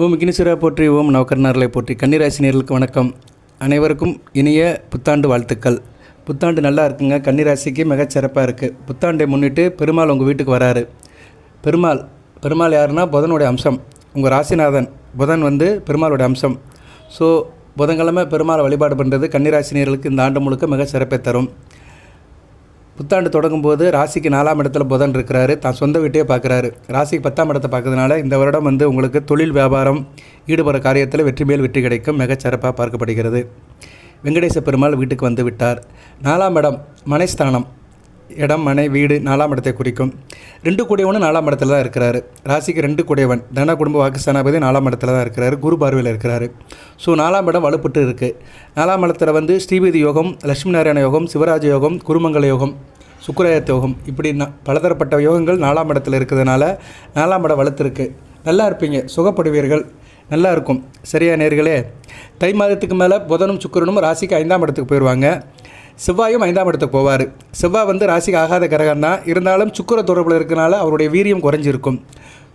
ஓம் கினிசுரா போற்றி, ஓம் நவக்கர்ணர்களை போற்றி. கன்னிராசி நேயர்களுக்கு வணக்கம். அனைவருக்கும் இனிய புத்தாண்டு வாழ்த்துக்கள். புத்தாண்டு நல்லா இருக்குங்க. கன்னிராசிக்கு மிகச்சிறப்பாக இருக்குது. புத்தாண்டை முன்னிட்டு பெருமாள் உங்கள் வீட்டுக்கு வராரு. பெருமாள் யாருன்னா புதனுடைய அம்சம். உங்கள் ராசிநாதன் புதன் பெருமாளுடைய அம்சம். ஸோ புதன்கிழமை பெருமாளை வழிபாடு பண்ணுறது கன்னிராசி நேயர்களுக்கு இந்த ஆண்டு முழுக்க மிக சிறப்பை தரும். புத்தாண்டு தொடங்கும்போது ராசிக்கு 4ஆம் இடத்துல புதன் இருக்கிறாரு. தான் சொந்த வீட்டையே பார்க்குறாரு. ராசிக்கு 10ஆம் இடத்தை பார்க்கறதுனால இந்த வருடம் உங்களுக்கு தொழில் வியாபாரம் ஈடுபடுற காரியத்தில் வெற்றி மேல் வெற்றி கிடைக்கும். மிகச்சிறப்பாக பார்க்கப்படுகிறது. வெங்கடேச பெருமாள் வீட்டுக்கு வந்து விட்டார். 4ஆம் இடம் மனைஸ்தானம். இடம், மனை, வீடு 4ஆம் இடத்தை குறிக்கும். 2 கூடியவனும் 4ஆம் இடத்துல தான் இருக்கிறாரு. ராசிக்கு 2 கூடியவன் தன குடும்ப வாக்குஸ்தானாபதி 4ஆம் இடத்துல தான் இருக்கிறாரு. குரு பார்வையில் இருக்கிறாரு. ஸோ 4ஆம் இடம் வலுப்பட்டு இருக்குது. 4ஆம் இடத்துல ஸ்ரீபதி யோகம், லட்சுமி நாராயண யோகம், சிவராஜ யோகம், குருமங்கல யோகம், சுக்கிரயாத் யோகம், இப்படி பலதரப்பட்ட யோகங்கள் 4ஆம் இடத்துல இருக்கிறதுனால 4ஆம் இடம் வலுத்திருக்கு. நல்லா இருப்பீங்க, சுகப்படுவீர்கள், நல்லா இருக்கும். சரியா நேர்களே? தை மாதத்துக்கு மேலே புதனும் சுக்கிரனும் ராசிக்கு 5ஆம் இடத்துக்கு போயிடுவாங்க. செவ்வாயும் 5ஆம் இடத்துக்கு போவார். செவ்வாய் ராசிக்கு ஆகாத கிரகம் தான், இருந்தாலும் சுக்கிர தொடர்பில் இருக்கனால அவருடைய வீரியம் குறைஞ்சிருக்கும்.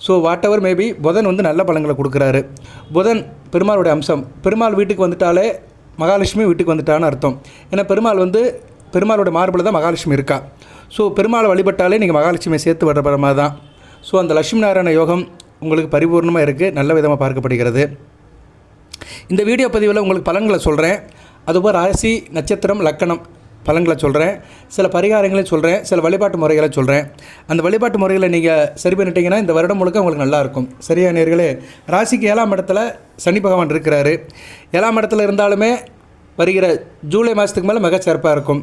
ஸோ வாட் எவர் மேபி புதன் நல்ல பலன்களை கொடுக்குறாரு. புதன் பெருமாளுடைய அம்சம். பெருமாள் வீட்டுக்கு வந்துட்டாலே மகாலட்சுமி வீட்டுக்கு வந்துட்டான்னு அர்த்தம். ஏன்னா பெருமாளோட மார்பில் தான் மகாலட்சுமி இருக்கா. ஸோ பெருமாளை வழிபட்டாலே நீங்கள் மகாலட்சுமியை சேர்த்து வர்ற மாதிரி தான். ஸோ அந்த லட்சுமி நாராயண யோகம் உங்களுக்கு பரிபூர்ணமாக இருக்குது. நல்ல விதமாக பார்க்கப்படுகிறது. இந்த வீடியோ பதிவில் உங்களுக்கு பலன்களை சொல்கிறேன். அதுபோல் ராசி, நட்சத்திரம், லக்கணம் பலன்களை சொல்கிறேன். சில பரிகாரங்களையும் சொல்கிறேன். சில வழிபாட்டு முறைகளை சொல்கிறேன். அந்த வழிபாட்டு முறைகளை நீங்கள் சரி பண்ணிட்டீங்கன்னா இந்த வருடம் முழுக்க உங்களுக்கு நல்லாயிருக்கும். சரியா நேர்களே? ராசிக்கு 7ஆம் இடத்துல சனி பகவான் இருக்கிறாரு. 7ஆம் இடத்துல இருந்தாலுமே வருகிற ஜூலை மாதத்துக்கு மேலே மிகச்சிறப்பாக இருக்கும்.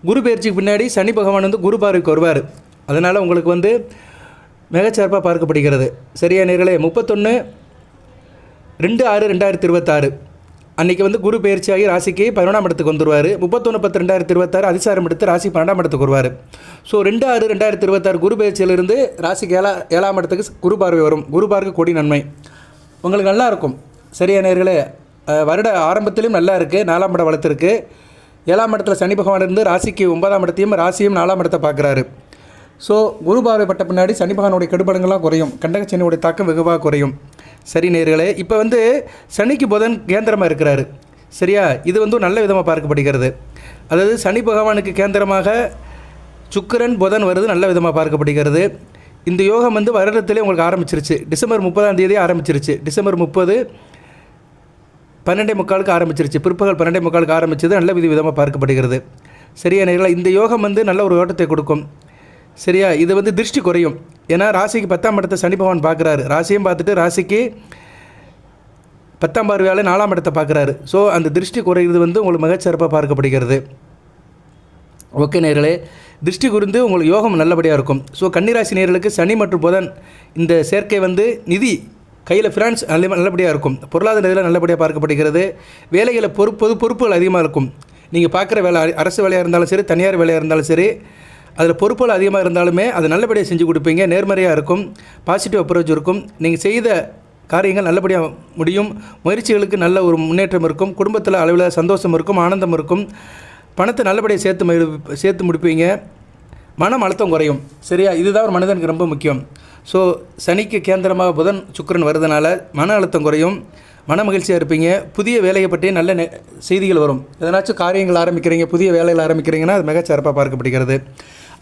குரு பயிற்சிக்கு பின்னாடி சனி பகவான் குரு பார்வைக்கு வருவார். அதனால் உங்களுக்கு மிகச்சிறப்பாக பார்க்கப்படுகிறது. சரியா நேர்களே? 31/2/2026 அன்றைக்கி குரு பயிற்சியாகி ராசிக்கு 11ஆம் இடத்துக்கு வந்துடுவார். 31/10/2026 அதிசாரம் எடுத்து ராசி 12ஆம் இடத்துக்கு வருவார். ஸோ 2/6/2026 குரு பயிற்சியிலிருந்து ராசிக்கு 7ஆம் இடத்துக்கு குரு பார்வை வரும். குரு பார்க்க கொடி நன்மை உங்களுக்கு நல்லா இருக்கும். சரியா நேர்களே? வருட ஆரம்பத்திலையும் நல்லா இருக்குது. 4ஆம் இடம் வளர்த்துருக்கு. 7ஆம் இடத்துல சனி பகவான் இருந்து ராசிக்கு 9ஆம் இடத்தையும் ராசியும் 4ஆம் இடத்தை பார்க்குறாரு. ஸோ குரு பார்வைப்பட்ட பின்னாடி சனி பகவானுடைய கெடுபலங்கள்லாம் குறையும். கண்டக சனியுடைய தாக்கம் வெகுவாக குறையும். சரி நேர்களே, இப்போ சனிக்கு புதன் கேந்திரமாக இருக்கிறாரு. சரியா? இது நல்ல விதமாக பார்க்கப்படுகிறது. அதாவது சனி பகவானுக்கு கேந்திரமாக சுக்கிரன் புதன் வருது, நல்ல விதமாக பார்க்கப்படுகிறது. இந்த யோகம் வருடத்திலே உங்களுக்கு ஆரம்பிச்சிருச்சு. டிசம்பர் 30ஆம் தேதி ஆரம்பிச்சிருச்சு. டிசம்பர் 30 12:45 ஆரம்பிச்சிருச்சு. பிற்பகல் 12:45 ஆரம்பிச்சது. நல்ல விதமாக பார்க்கப்படுகிறது. சரியா நேர்களே? இந்த யோகம் நல்ல ஒரு ஓட்டத்தை கொடுக்கும். சரியா? இது திருஷ்டி குறையும். ஏன்னா ராசிக்கு 10ஆம் இடத்தை சனி பகவான் பார்க்குறாரு. ராசியும் பார்த்துட்டு ராசிக்கு 10ஆம் பார்வையால் 4ஆம் இடத்தை பார்க்குறாரு. ஸோ அந்த திருஷ்டி குறைகிறது உங்களுக்கு மிகச்சிறப்பாக பார்க்கப்படுகிறது. ஓகே நேர்களே, திருஷ்டி குறிந்து உங்களுக்கு யோகம் நல்லபடியாக இருக்கும். ஸோ கன்னிராசி நேர்களுக்கு சனி மற்றும் புதன் இந்த சேர்க்கை நிதி கையில் ஃபினான்ஸ் நல்லபடியாக இருக்கும். பொருளாதார நிலையில் நல்லபடியாக பார்க்கப்படுகிறது. வேலைகளில் பொறுப்புகள் அதிகமாக இருக்கும். நீங்கள் பார்க்குற வேலை அரசு வேலையாக இருந்தாலும் சரி, தனியார் வேலையாக இருந்தாலும் சரி, அதில் பொறுப்புகள் அதிகமாக இருந்தாலுமே அது நல்லபடியாக செஞ்சு கொடுப்பீங்க. நேர்மறையாக இருக்கும். பாசிட்டிவ் அப்ரோச் இருக்கும். நீங்கள் செய்த காரியங்கள் நல்லபடியாக முடியும். முயற்சிகளுக்கு நல்ல ஒரு முன்னேற்றம் இருக்கும். குடும்பத்தில் அளவில் சந்தோஷம் இருக்கும், ஆனந்தம் இருக்கும். பணத்தை நல்லபடியாக சேர்த்து முடிப்பீங்க. மனம் அழுத்தம் குறையும். சரியா? இதுதான் ஒரு மனிதனுக்கு ரொம்ப முக்கியம். ஸோ சனிக்கு கேந்திரமாக புதன் சுக்கிரன் வருதுனால மன அழுத்தம் குறையும். மன மகிழ்ச்சியாக இருப்பீங்க. புதிய வேலையை பற்றி நல்ல செய்திகள் வரும். எதனாச்சும் காரியங்கள் ஆரம்பிக்கிறீங்க, புதிய வேலைகள் ஆரம்பிக்கிறீங்கன்னா அது மிகச்சிறப்பாக பார்க்கப்படுகிறது.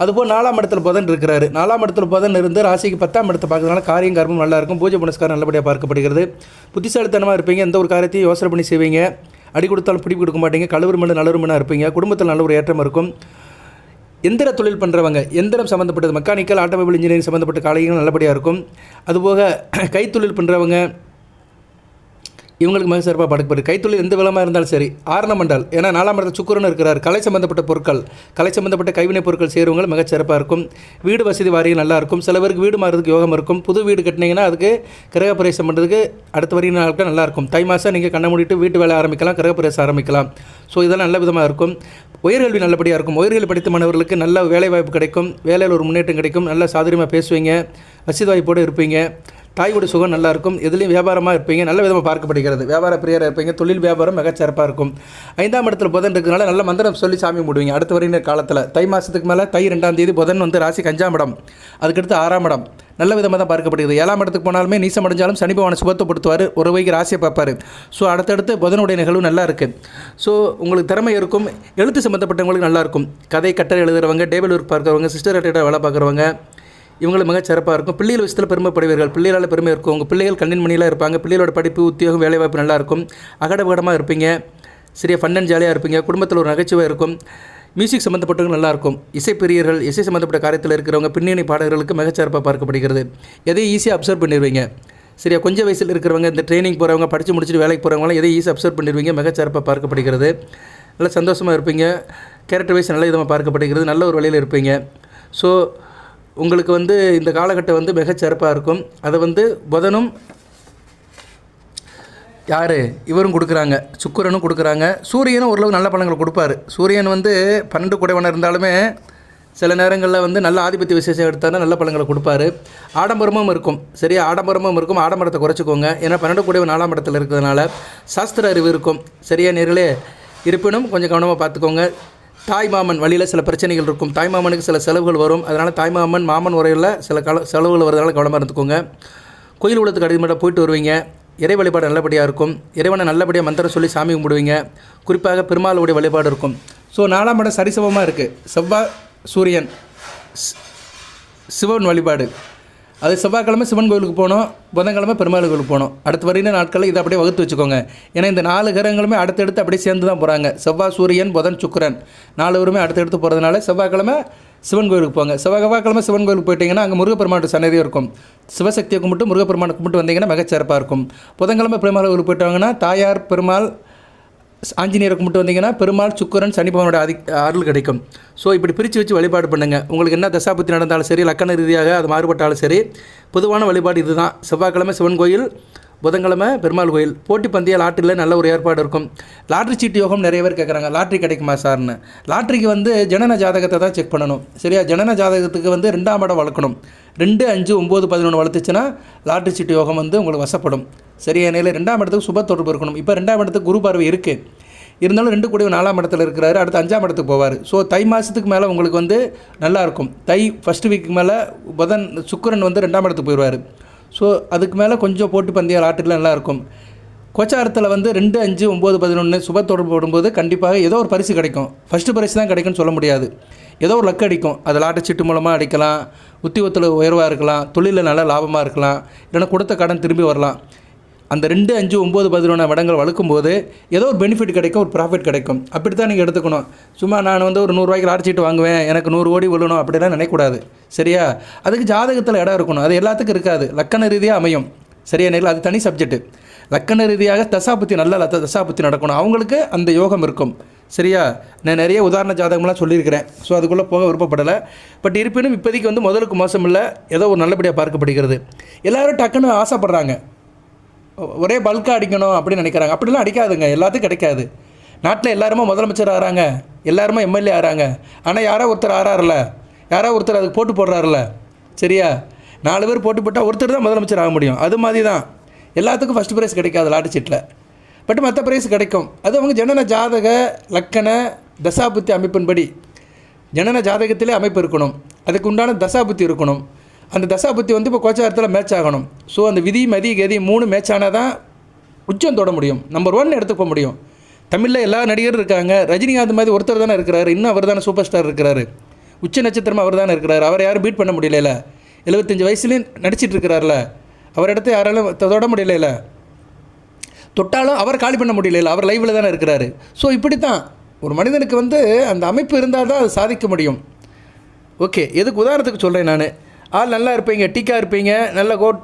அதுபோல் 4ஆம் இடத்துல புதன் இருக்கிறாரு. 4ஆம் இடத்துல புதன் இருந்து ராசிக்கு 10ஆம் இடத்தை பார்க்கறதுனால காரியம் கர்மம் நல்லாயிருக்கும். பூஜை புனஸ்காரம் நல்லபடியாக பார்க்கப்படுகிறது. புத்திசாலித்தனமாக இருப்பீங்க. எந்த ஒரு காரியத்தையும் யோசனை பண்ணி செய்வீங்க. அடி கொடுத்தாலும் பிடி கொடுக்க மாட்டீங்க. நல்லுரிமனாக இருப்பீங்க. குடும்பத்தில் நல்ல ஒரு ஏற்றம் இருக்கும். எந்திர தொழில் பண்ணுறவங்க, எந்திரம் சம்மந்தப்பட்டது, மெக்கானிக்கல், ஆட்டோமொபைல் இன்ஜினியரிங் சம்மந்தப்பட்ட காரியங்கள் நல்லபடியாக இருக்கும். அதுபோக கைத்தொழில் பண்ணுறவங்க இவங்களுக்கு மிக சிறப்பாக பார்க்கப்படுது. கைத்தொழில் எந்த விதமாக இருந்தாலும் சரி. ஆர்னமெண்டல், ஏன்னா 4ஆம் இடத்துல சுக்கிரன் இருக்கிறார். கலை சம்மந்தப்பட்ட பொருட்கள், கலை சம்மந்தப்பட்ட கைவினை பொருட்கள் செய்கிறவங்க மிகச்சிறப்பாக இருக்கும். வீடு வசதி வாரியம் நல்லாயிருக்கும். சில பேருக்கு வீடு மாறுறதுக்கு யோகம் இருக்கும். புது வீடு கட்டினீங்கன்னா அதுக்கு கிரகப்பிரவேசம் பண்ணுறதுக்கு அடுத்த வரையும் நாட்கள் நல்லாயிருக்கும். தை மாதம் நீங்கள் கண்ணை மூடிட்டு வீட்டு வேலை ஆரம்பிக்கலாம், கிரகப்பிரவேசம் ஆரம்பிக்கலாம். ஸோ இதெல்லாம் நல்ல விதமாக இருக்கும். உயர்கல்வி நல்லபடியாக இருக்கும். உயர்கல்வி படித்த மாணவர்களுக்கு நல்ல வேலை வாய்ப்பு கிடைக்கும். வேலையில் ஒரு முன்னேற்றம் கிடைக்கும். நல்ல சாதுரியமாக பேசுவீங்க. வசதி வாய்ப்போடு இருப்பீங்க. தாய்வுடைய சுகம் நல்லாயிருக்கும். எதுலேயும் வியாபாரமாக இருப்பீங்க, நல்ல விதமாக பார்க்கப்படுகிறது. வியாபார பிரியராக இருப்பீங்க, தொழில் வியாபாரம் மிகச்சிறப்பாக இருக்கும். 5ஆம் இடத்துல புதன் இருக்கிறதுனால நல்ல மந்திரம் சொல்லி சாமி மூடுவீங்க அடுத்த வரையின காலத்தில். தை மாதத்துக்கு மேலே தை 2ஆம் தேதி புதன் வந்து ராசிக்கு 5ஆம் இடம், அதுக்கடுத்து 6ஆம் இடம் நல்ல விதமாக தான் பார்க்கப்படுகிறது. 7ஆம் இடத்துக்கு போனாலுமே நீசம் அடைஞ்சாலும் சனி பகவானை சுபத்துப்படுத்துவார், ஒரு வகைக்கு ராசியை பார்ப்பார். ஸோ அடுத்தடுத்து புதனுடைய நிகழ்வு நல்லா இருக்குது. ஸோ உங்களுக்கு திறமை இருக்கும். எழுத்து சம்மந்தப்பட்டவங்களுக்கு நல்லாயிருக்கும். கதை கட்டளை எழுதுகிறவங்க, டேபிள் ஒர்க் பார்க்குறவங்க, சிஸ்டர் ரிலேட்டடாக வேலை பார்க்குறவங்க இவங்களுக்கு மிக சிறப்பாக இருக்கும். பிள்ளைகள் விஷயத்தில் பெருமைப்படுவீர்கள். பிள்ளைகளால் பெருமை இருக்கும். உங்கள் பிள்ளைகள் கண்ணின் மணியெலாம் இருப்பாங்க. பிள்ளைகளோட படிப்பு, உத்தியோகம், வேலைவாய்ப்பு நல்லாயிருக்கும். அகடபகடமாக இருப்பீங்க. சரியாக ஃபன் அண்ட் ஜாலியாக இருப்பீங்க. குடும்பத்தில் ஒரு நகைச்சுவை இருக்கும். மியூசிக் சம்மந்தப்பட்டவங்க நல்லாயிருக்கும். இசைப்பிரியர்கள், இசை சம்மந்தப்பட்ட காரியத்தில் இருக்கிறவங்க, பின்னணி பாடகர்களுக்கு மிகச்சிறப்பாக பார்க்கப்படுகிறது. எதையும் ஈஸியாக அப்சர்வ் பண்ணிடுவீங்க. சரியா கொஞ்சம் வயசில் இருக்கிறவங்க, இந்த ட்ரைனிங் போகிறவங்க, படித்து முடிச்சுட்டு வேலைக்கு போகிறவங்களாம் எதையும் ஈஸியாக அப்சர்வ் பண்ணிடுவீங்க. மிகச்சிறப்பாக பார்க்கப்படுகிறது. நல்லா சந்தோஷமாக இருப்பீங்க. கேரக்டர் வைஸ் நல்ல விதமாக பார்க்கப்படுகிறது. நல்ல ஒரு வழியில் இருப்பீங்க. ஸோ உங்களுக்கு வந்து இந்த காலகட்டம் வந்து மிகச்சிறப்பாக இருக்கும். அதை வந்து புதனும் யார் இவரும் கொடுக்குறாங்க, சுக்கிரனும் கொடுக்குறாங்க. சூரியனும் ஓரளவு நல்ல பலன்களை கொடுப்பார். சூரியன் வந்து 12 குடைவனாக இருந்தாலுமே சில நேரங்களில் வந்து நல்ல ஆதிபத்திய விசேஷம் எடுத்தாலும் நல்ல பலன்களை கொடுப்பாரு. ஆடம்பரமும் இருக்கும். சரியா ஆடம்பரமும் இருக்கும். ஆடம்பரத்தை குறைச்சிக்கோங்க. ஏன்னா 12 குடைவன் 4ஆம் இடத்துல இருக்கிறதுனால சாஸ்திர அறிவு இருக்கும். சரியா நேர்களே, இருப்பினும் கொஞ்சம் கவனமாக பார்த்துக்கோங்க. தாய்மாமன் வழியில் சில பிரச்சனைகள் இருக்கும். தாய்மாமனுக்கு சில செலவுகள் வரும். அதனால் தாய்மாமன் மாமன் உரையில் சில செலவுகள் வரதுனால கவனமாக இருந்துக்கோங்க. கோயில் உலகத்துக்கு அடிமட்ட போயிட்டு வருவீங்க. இறை வழிபாடு நல்லபடியாக இருக்கும். இறைவனை நல்லபடியாக மந்திரம் சொல்லி சாமி கும்பிடுவீங்க. குறிப்பாக பெருமாளுடைய வழிபாடு இருக்கும். ஸோ 4ஆம் இடம் சரிசமமாக இருக்குது. செவ்வாய் சூரியன் சிவன் வழிபாடு. அது செவ்வாய்க்கிழமை சிவன் கோயிலுக்கு போகணும், புதன்கிழமை பெருமாள் கோயிலுக்கு போகணும். அடுத்த வரையின நாட்களில் இதை அப்படியே வகுத்து வச்சுக்கோங்க. ஏன்னா இந்த 4 கிரகங்களுமே அடுத்தடுத்து அப்படியே சேர்ந்து தான் போகிறாங்க. செவ்வாய் சூரியன் புதன் சுக்கிரன் 4 பேருமே அடுத்தடுத்து போகிறதுனால செவ்வாய்க்கிழமை சிவன் கோயிலுக்கு போங்க. செவ்வாய்க்கிழமை சிவன் கோயிலுக்கு போயிட்டீங்கன்னா அங்கே முருகப்பெருமான் சன்னதியும் இருக்கும். சிவசக்தியை கும்பிட்டு முருகப்பெருமானை கும்பிட்டு வந்தீங்கன்னா மிகச்சிறப்பாக இருக்கும். புதன்கிழமை பெருமாள் கோயிலுக்கு போயிட்டு வாங்கன்னா தாயார் பெருமாள் ஆஞ்சநேயரை கும்பிட்டு வந்தீங்கன்னா பெருமாள் சுக்கிரன் சனி பகவானோட அருள் கிடைக்கும். ஸோ இப்படி பிரித்து வச்சு வழிபாடு பண்ணுங்கள். உங்களுக்கு என்ன தசாபுத்தி நடந்தாலும் சரி, லக்கண ரீதியாக அது மாறுபட்டாலும் சரி, பொதுவான வழிபாடு இது தான். செவ்வாய்க்கிழமை சிவன் கோயில், புதன்கிழமை பெருமாள் கோயில். போட்டி பந்தய லாட்டரியில் நல்ல ஒரு ஏற்பாடு இருக்கும். லாட்ரி சீட்டு யோகம் நிறைய பேர் கேட்குறாங்க, லாட்ரி கிடைக்குமா சார்னு. லாட்ரிக்கு வந்து ஜனன ஜாதகத்தை தான் செக் பண்ணணும். சரியா ஜனன ஜாதகத்துக்கு வந்து 2ஆம் இடம் வளர்க்கணும். 2, 5, 9, 11 வளர்த்துச்சுன்னா லாட்ரி சீட்டு யோகம் வந்து உங்களுக்கு வசப்படும். சரியா நிலையில் 2ஆம் இடத்துக்கு சுப தொடர்பு இருக்கணும். இப்போ 2ஆம் இடத்துக்கு குரு பார்வை இருக்குது. இருந்தாலும் 2 கூடிய 4ஆம் இடத்துல இருக்கிறாரு. அடுத்து 5ஆம் இடத்துக்கு போவார். ஸோ தை மாதத்துக்கு மேலே உங்களுக்கு வந்து நல்லாயிருக்கும். தை ஃபஸ்ட்டு வீக்கு மேலே புதன் சுக்கிரன் வந்து 2ஆம் இடத்துக்கு போயிடுவார். ஸோ அதுக்கு மேலே கொஞ்சம் போட்டு பந்தய லாட்டரியில் நல்லாயிருக்கும். கோச்சாரத்தில் வந்து 2, 5, 9, 11 சுப தொடர்பு போடும்போது கண்டிப்பாக ஏதோ ஒரு பரிசு கிடைக்கும். ஃபஸ்ட்டு பரிசு தான் கிடைக்கும்னு சொல்ல முடியாது. ஏதோ ஒரு லக்கு அடிக்கும். அது லாட்டரி சீட்டு மூலமாக அடிக்கலாம், உத்தியோகத்தில் உயர்வாக இருக்கலாம், தொழிலில் நல்ல லாபமாக இருக்கலாம், இல்லைன்னா கொடுத்த கடன் திரும்பி வரலாம். அந்த 2, 5, 9, 11 இடங்கள் வளர்க்கும்போது ஏதோ ஒரு பெனிஃபிட் கிடைக்கும், ஒரு ப்ராஃபிட் கிடைக்கும். அப்படி தான் நீங்கள் எடுத்துக்கணும். சும்மா நான் வந்து ஒரு 100 ரூபாய்க்கு லாட்டரி சீட்டு வாங்குவேன், எனக்கு 100 கோடி விழணும் அப்படிலாம் நினைக்கக்கூடாது. சரியா அதுக்கு ஜாதகத்தில் இடம் இருக்கணும். அது எல்லாத்துக்கும் இருக்காது. லக்கண ரீதியாக அமையும். சரியா நேரில் அது தனி சப்ஜெக்ட்டு. லக்கண ரீதியாக தசாபுத்தி நல்ல தசாபுத்தி நடக்கணும். அவங்களுக்கு அந்த யோகம் இருக்கும். சரியா நான் நிறைய உதாரண ஜாதகம்லாம் சொல்லியிருக்கிறேன். ஸோ அதுக்குள்ளே போக விருப்பப்படலை. பட் இருப்பினும் இப்போதைக்கு வந்து முதலுக்கு மோசம் இல்லை, ஏதோ ஒரு நல்லபடியாக பார்க்கப்படுகிறது. எல்லோரும் டக்குன்னு ஆசைப்பட்றாங்க, ஒரே பல்காக அடிக்கணும் அப்படின்னு நினைக்கிறாங்க. அப்படிலாம் அடிக்காதுங்க. எல்லாத்துக்கும் கிடைக்காது. நாட்டில் எல்லாருமே முதலமைச்சர் ஆகிறாங்க, எல்லாருமே எம்எல்ஏ ஆகிறாங்க. ஆனால் யாரோ ஒருத்தர் ஆறாருல, யாரோ ஒருத்தர் அதுக்கு போட்டு போடுறாருல. சரியா 4 பேர் போட்டு போட்டால் ஒருத்தர் தான் முதலமைச்சர் ஆக முடியும். அது மாதிரி தான் எல்லாத்துக்கும் ஃபஸ்ட் ப்ரைஸ் கிடைக்காது லாட்டரி சீட்டில். பட் மற்ற ப்ரைஸ் கிடைக்கும். அது அவங்க ஜனன ஜாதக லக்கண தசாபுத்தி அமைப்பின்படி ஜனன ஜாதகத்திலே அமைப்பு இருக்கணும். அதுக்கு உண்டான தசாபுத்தி இருக்கணும். அந்த தசாபுத்தி வந்து இப்போ கோச்சாரத்தில் மேட்ச் ஆகணும். ஸோ அந்த விதி மதி கதி 3 மேட்ச் ஆனால் தான் உச்சம் தொட முடியும். நம்பர் 1 எடுத்துக்க முடியும். தமிழில் எல்லா நடிகரும் இருக்காங்க. ரஜினிகாந்த் மாதிரி ஒருத்தர் தானே இருக்கிறாரு. இன்னும் அவர் தானே சூப்பர் ஸ்டார் இருக்கிறாரு. உச்ச நட்சத்திரமாக அவர் தானே இருக்கிறார். அவரை யாரும் பீட் பண்ண முடியல. 75 வயசுலேயும் நடிச்சிட்டு இருக்கிறார்ல. அவர் இடத்த யாராலும் தொட முடியல. தொட்டாலும் அவர் காலி பண்ண முடியல. அவர் லைவில் தானே இருக்கிறாரு. ஸோ இப்படி தான் ஒரு மனிதனுக்கு வந்து அந்த அமைப்பு இருந்தால் தான் அது சாதிக்க முடியும். ஓகே, எதுக்கு உதாரணத்துக்கு சொல்கிறேன் நான். ஆள் நல்லா இருப்பீங்க, டீக்காக இருப்பீங்க, நல்ல கோட்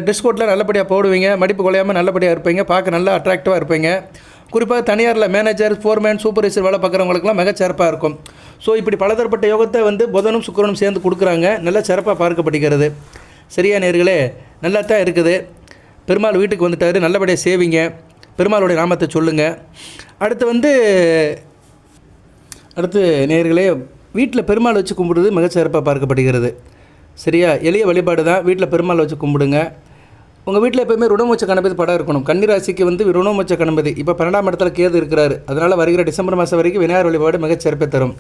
ட்ரெஸ் கோட்டில் நல்லபடியாக போடுவீங்க, மடிப்பு குலையாமல் நல்லபடியாக இருப்பீங்க, பார்க்க நல்லா அட்ராக்டிவாக இருப்பீங்க. குறிப்பாக தனியாரில் மேனேஜர், ஃபோர்மேன், சூப்பர்வைசர் வேலை பார்க்குறவங்களுக்குலாம் மிக சிறப்பாக இருக்கும். ஸோ இப்படி பலதரப்பட்ட யோகத்தை வந்து புதனும் சுக்கிரனும் சேர்ந்து கொடுக்குறாங்க. நல்லா சிறப்பாக பார்க்கப்படுகிறது. சரியா நேர்களே, நல்லா தான் இருக்குது. பெருமாள் வீட்டுக்கு வந்துட்டார், நல்லபடியாக சேவிங்க, பெருமாளுடைய நாமத்தை சொல்லுங்கள். அடுத்து நேர்களே, வீட்டில் பெருமாள் வச்சு கும்பிடுறது மிகச்சிறப்பாக பார்க்கப்படுகிறது. சரியா? எளிய வழிபாடு தான். வீட்டில் பெருமாள் வச்சு கும்பிடுங்க. உங்கள் வீட்டில் எப்போயுமே ருணமோட்ச கணபதி படம் இருக்கணும். கன்னிராசிக்கு வந்து ருணமோட்ச கணபதி இப்போ 12ஆம் இடத்துல கேது இருக்கிறாரு. அதனால் வருகிற டிசம்பர் மாதம் வரைக்கும் விநாயகர் வழிபாடு மிகச்சிறப்பை தரும்.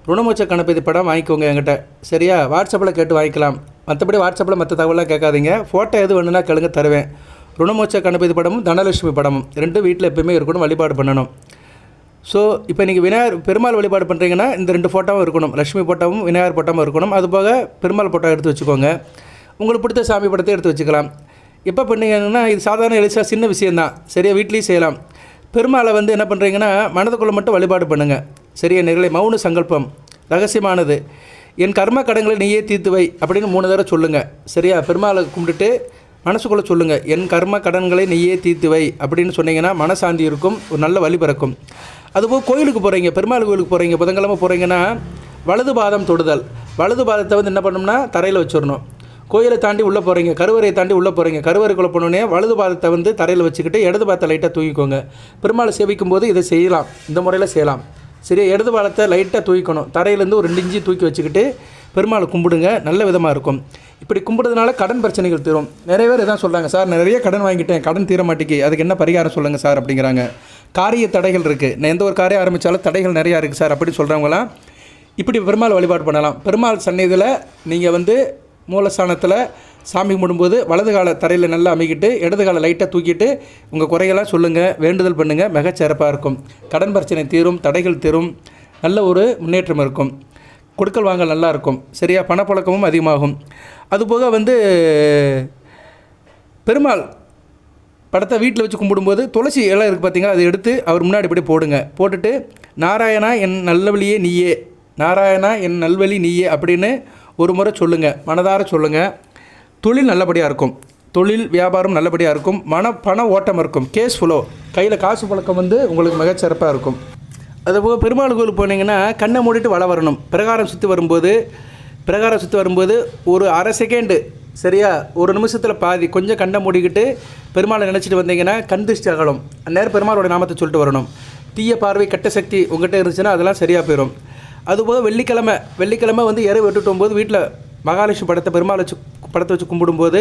ருணமோட்ச கணபதி படம் வாங்கிக்கோங்க என்கிட்ட. சரியா? வாட்ஸ்அப்பில் கேட்டு வாங்கிக்கலாம். மற்றபடி வாட்ஸ்அப்பில் மற்ற தகவலாம் கேட்காதீங்க. ஃபோட்டோ எது வேணுன்னா கேளுங்க, தருவேன். ருணமோட்ச கணபதி படமும் தனலட்சுமி படமும் ரெண்டும் வீட்டில் எப்போயுமே இருக்கணும், வழிபாடு பண்ணணும். ஸோ இப்போ நீங்கள் விநாயகர் பெருமாள் வழிபாடு பண்ணுறீங்கன்னா இந்த 2 ஃபோட்டோவும் இருக்கணும். லட்சுமி போட்டோவும் விநாயகர் போட்டோவும் இருக்கணும். அதுபோக பெருமாள் போட்டோ எடுத்து வச்சுக்கோங்க. உங்களுக்கு பிடித்த சாமி படத்தை எடுத்து வச்சுக்கலாம். எப்போ பண்ணீங்கன்னா இது சாதாரண எளிசாக சின்ன விஷயந்தான். சரியா? வீட்லேயும் செய்யலாம். பெருமாளை வந்து என்ன பண்ணுறீங்கன்னா மனதுக்குள்ளே மட்டும் வழிபாடு பண்ணுங்கள். சரியா? நிகழை மௌன சங்கல்பம் ரகசியமானது. என் கர்ம கடன்களை நீயே தீர்த்து வை அப்படின்னு 3 தடவை சொல்லுங்கள். சரியா? பெருமாளை கும்பிட்டுட்டு மனசுக்குள்ளே சொல்லுங்கள், என் கர்ம கடன்களை நீயே தீர்த்து வை அப்படின்னு சொன்னீங்கன்னா மனசாந்தி இருக்கும், ஒரு நல்ல வழி பிறக்கும். அதுபோல் கோயிலுக்கு போகிறீங்க, பெருமாள் கோயிலுக்கு போகிறீங்க, புதன்கிழமை போகிறீங்கன்னா வலது பாதம் தொடுதல். வலது பாதத்தை வந்து என்ன பண்ணணும்னா தரையில் வச்சிடணும். கோயிலை தாண்டி உள்ளே போகிறீங்க, கருவறையை தாண்டி உள்ளே போகிறீங்க, கருவறைக்குள்ளே போனோடனே வலது பாதத்தை வந்து தரையில் வச்சுக்கிட்டு இடது பாதத்தை லைட்டாக தூக்கிக்கோங்க. பெருமாளை சேவிக்கும் போது இதை செய்யலாம், இந்த முறையில் செய்யலாம். சரியா? இடது பாதத்தை லைட்டாக தூக்கிக்கணும். தரையிலேருந்து ஒரு 2 இன்ச்சு தூக்கி வச்சுக்கிட்டு பெருமாளை கும்பிடுங்க, நல்ல விதமாக இருக்கும். இப்படி கும்பிடுறதுனால கடன் பிரச்சனைகள் தீரும். நிறைய பேர் இதான் சொல்கிறாங்க, சார் நிறைய கடன் வாங்கிட்டேன், கடன் தீர மாட்டேங்கி, அதுக்கு என்ன பரிகாரம் சொல்லுங்கள் சார் அப்படிங்கிறாங்க. காரிய தடைகள் இருக்குது. நான் எந்த ஒரு காரியம் ஆரம்பித்தாலும் தடைகள் நிறையா இருக்குது சார் அப்படின்னு சொல்கிறவங்களாம் இப்படி பெருமாள் வழிபாடு பண்ணலாம். பெருமாள் சந்நிதியில் நீங்கள் வந்து மூலஸ்தானத்தில் சாமி கும்பிடும்போது வலது காலை தரையில் நல்லா அமைக்கிட்டு இடது காலை லைட்டாக தூக்கிட்டு உங்கள் குறையெல்லாம் சொல்லுங்கள், வேண்டுதல் பண்ணுங்கள், மிகச்சிறப்பாக இருக்கும். கடன் பிரச்சனை தீரும், தடைகள் தீரும், நல்ல ஒரு முன்னேற்றம் இருக்கும். கொடுக்கல் வாங்கல் நல்லாயிருக்கும். சரியா? பணப்புழக்கமும் அதிகமாகும். அதுபோக வந்து பெருமாள் படத்தை வீட்டில் வச்சு கும்பிடும்போது துளசி இலை இருக்குது பார்த்தீங்களா, அதை எடுத்து அவர் முன்னாடி இப்படி போடுங்க. போட்டுட்டு நாராயணா என் நல்லவழியே நீயே, நாராயணா என் நல்வழி நீயே அப்படின்னு ஒரு முறை சொல்லுங்கள், மனதார சொல்லுங்கள். தொழில் நல்லபடியாக இருக்கும். தொழில் வியாபாரம் நல்லபடியாக இருக்கும். பண ஓட்டம் இருக்கும். கேஷ் ஃப்ளோ, கையில் காசு பழக்கம் வந்து உங்களுக்கு மிகச்சிறப்பாக இருக்கும். அதுபோக பெருமாள் கோயிலுக்கு போனீங்கன்னா கண்ணை மூடிட்டு வள வரணும். பிரகாரம் சுற்றி வரும்போது ஒரு அரை செகண்டு, சரியா, ஒரு நிமிஷத்தில் பாதி கொஞ்சம் கண்ணை மூடிக்கிட்டு பெருமாளை நினச்சிட்டு வந்தீங்கன்னா கண் திருஷ்டி அகலும். அந்நேரம் பெருமாளோட நாமத்தை சொல்லிட்டு வரணும். தீய பார்வை கெட்ட சக்தி உங்கள்கிட்ட இருந்துச்சுன்னா அதெல்லாம் சரியாக போயிடும். அதுபோக வெள்ளிக்கிழமை வந்து இறை வெட்டுட்டு போது வீட்டில் மகாலட்சுமி படத்தை வச்சு கும்பிடும்போது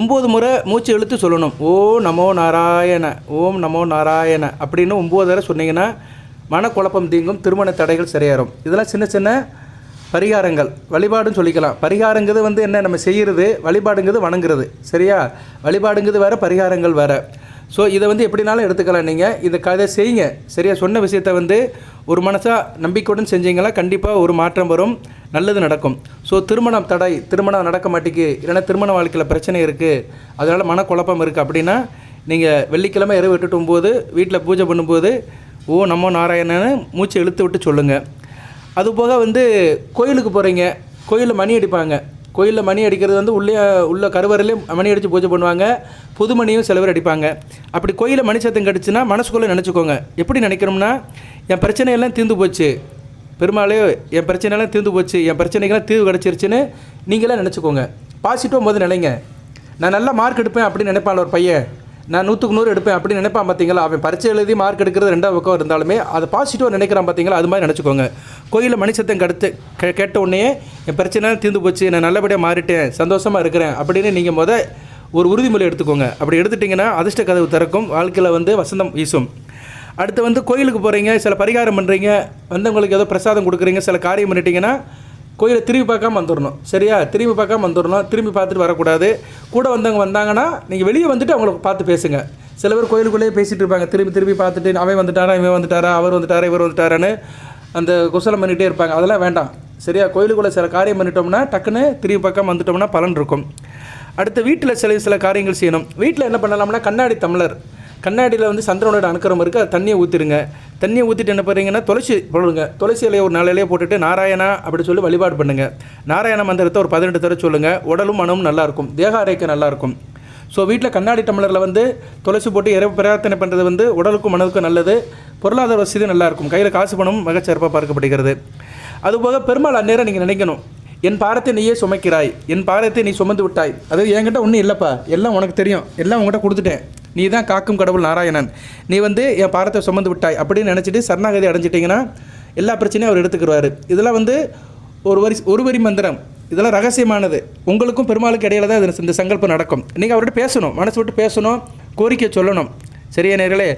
9 முறை மூச்சு இழுத்து சொல்லணும், ஓம் நமோ நாராயண, ஓம் நமோ நாராயண அப்படின்னு 9 தடவை சொன்னீங்கன்னா மனக்குழப்பம் தீங்கும், திருமண தடைகள் சரியாயிரும். இதெல்லாம் சின்ன சின்ன பரிகாரங்கள், வழிபாடுன்னு சொல்லிக்கலாம். பரிகாரங்கிறது வந்து என்ன, நம்ம செய்கிறது, வழிபாடுங்கிறது வணங்குறது. சரியா? வழிபாடுங்கிறது வேறு, பரிகாரங்கள் வேறு. ஸோ இதை வந்து எப்படினாலும் எடுத்துக்கலாம். நீங்கள் இதை கதை செய்யுங்க. சரியா? சொன்ன விஷயத்தை வந்து ஒரு மனசாக நம்பிக்கையுடன் செஞ்சீங்களா கண்டிப்பாக ஒரு மாற்றம் வரும், நல்லது நடக்கும். ஸோ திருமணம் நடக்க மாட்டேங்குது, இல்லைன்னா திருமண வாழ்க்கையில் பிரச்சனை இருக்குது, அதனால் மனக்குழப்பம் இருக்குது அப்படின்னா நீங்கள் வெள்ளிக்கிழமை இரவு 8-9 வீட்டில் பூஜை பண்ணும்போது ஓ நமோ நாராயணன்னு மூச்சை இழுத்து விட்டு சொல்லுங்கள். அதுபோக வந்து கோயிலுக்கு போகிறீங்க, கோயிலில் மணி அடிப்பாங்க. கோயிலில் மணி அடிக்கிறது வந்து உள்ள கருவறையிலே மணி அடித்து பூஜை பண்ணுவாங்க. புது மணியும் சில பேர் அடிப்பாங்க. அப்படி கோயிலில் மணி சத்தம் கிடச்சுன்னா மனசுக்குள்ளே நினச்சிக்கோங்க, எப்படி நினைக்கணும்னா என் பிரச்சனையெல்லாம் தீர்ந்து போச்சு, பெருமாளே என் பிரச்சனையெல்லாம் தீர்ந்து போச்சு, என் பிரச்சனைகள்லாம் தீர்வு கிடச்சிருச்சுன்னு நீங்களே நினச்சிக்கோங்க. பாசிட்டிவாக போது நினைங்க. நான் நல்லா மார்க் எடுப்பேன் அப்படின்னு நினைப்பாள் ஒரு பையன், நான் 100க்கு 100 எடுப்பேன் அப்படின்னு நினைப்பான் பார்த்தீங்களா. அவன் பரீட்சை எழுதி மார்க் எடுக்கிறது 2ஆவது பக்கம் இருந்தாலுமே அதை பாசிட்டிவாக நினைக்கிறான் பார்த்தீங்களா, அது மாதிரி நினச்சிக்கோங்க. கோயிலில் மணி சத்தம் கேட்ட உடனே என் பிரச்சனை தீர்ந்து போச்சு, நான் நல்லபடியாக மாறிட்டேன், சந்தோஷமாக இருக்கிறேன் அப்படின்னு நீங்கள் ஒரு உறுதிமொழி எடுத்துக்கோங்க. அப்படி எடுத்துட்டிங்கன்னா அதிர்ஷ்ட கதவு திறக்கும், வாழ்க்கையில் வந்து வசந்தம் வீசும். அடுத்து வந்து கோயிலுக்கு போகிறீங்க, சில பரிகாரம் பண்ணுறீங்க, வந்தவங்களுக்கு ஏதோ பிரசாதம் கொடுக்குறீங்க, சில காரியம் பண்ணிட்டீங்கன்னா கோயிலை திரும்பி பார்க்காம வந்துடணும். சரியா? திரும்பி பார்க்காம வந்துடணும், திரும்பி பார்த்துட்டு வரக்கூடாது. கூட வந்தாங்கன்னா நீங்கள் வெளியே வந்துட்டு அவங்கள பார்த்து பேசுங்க. சில பேர் கோயிலுக்குள்ளேயே பேசிகிட்டு இருப்பாங்க, திரும்பி பார்த்துட்டு அவன் வந்துட்டாரா, இவன் வந்துட்டாரா, அவர் வந்துட்டாரா, இவர் வந்துட்டாரான்னு அந்த குசலம் பண்ணிகிட்டே இருப்பாங்க. அதெல்லாம் வேண்டாம். சரியா? கோயிலுக்குள்ளே சில காரியம் பண்ணிட்டோம்னா டக்குன்னு திரும்பி பார்க்காம வந்துட்டோம்னா பலன் இருக்கும். அடுத்து வீட்டில் சில காரியங்கள் செய்யணும். வீட்டில் என்ன பண்ணலாம்னா கண்ணாடி டம்ளர், கண்ணாடியில் வந்து சந்திரனோட அனுக்கிரமம் இருக்குது, அது தண்ணியை ஊற்றிடுங்க. தண்ணியை ஊற்றிட்டு என்ன பண்ணுறீங்கன்னா துளசி போடுங்க. துளசி இலையை ஒரு 4 இலையை போட்டுட்டு நாராயணா அப்படி சொல்லி வழிபாடு பண்ணுங்கள். நாராயண மந்திரத்தை ஒரு 18 தடவை சொல்லுங்கள். உடலும் மனமும் நல்லாயிருக்கும், தேக ஆரோக்கியம் நல்லாயிருக்கும். ஸோ வீட்டில் கண்ணாடி டம்ளரில் வந்து துளசி போட்டு இறை பிரார்த்தனை பண்ணுறது வந்து உடலுக்கும் மனதுக்கும் நல்லது, பொருளாதார வசதி நல்லாயிருக்கும், கையில் காசு பணமும் மிகச்சிறப்பாக பார்க்கப்படுகிறது. அதுபோக பெருமாள் அந்நேரம் நீங்கள் நினைக்கணும், என் பாரத்தை நீயே சுமைக்கிறாய், என் பாரத்தை நீ சுமந்து விட்டாய். அதாவது என்கிட்ட ஒன்றும் இல்லைப்பா, எல்லாம் உனக்கு தெரியும், எல்லாம் உங்கள்கிட்ட கொடுத்துட்டேன், நீ தான் காக்கும் கடவுள் நாராயணன், நீ வந்து என் பாரத்தை சுமந்து விட்டாய் அப்படின்னு நினச்சிட்டு சரணாகதி அடைஞ்சிட்டிங்கன்னா எல்லா பிரச்சனையும் அவர் எடுத்துக்கிறாரு. இதெல்லாம் வந்து ஒரு வரி மந்திரம். இதெல்லாம் ரகசியமானது. உங்களுக்கும் பெருமாளுக்கு இடையில தான் இந்த சங்கல்பம் நடக்கும். நீங்கள் அவர்கிட்ட பேசணும், மனசு விட்டு பேசணும், கோரிக்கை சொல்லணும். சரியா நேர்களே?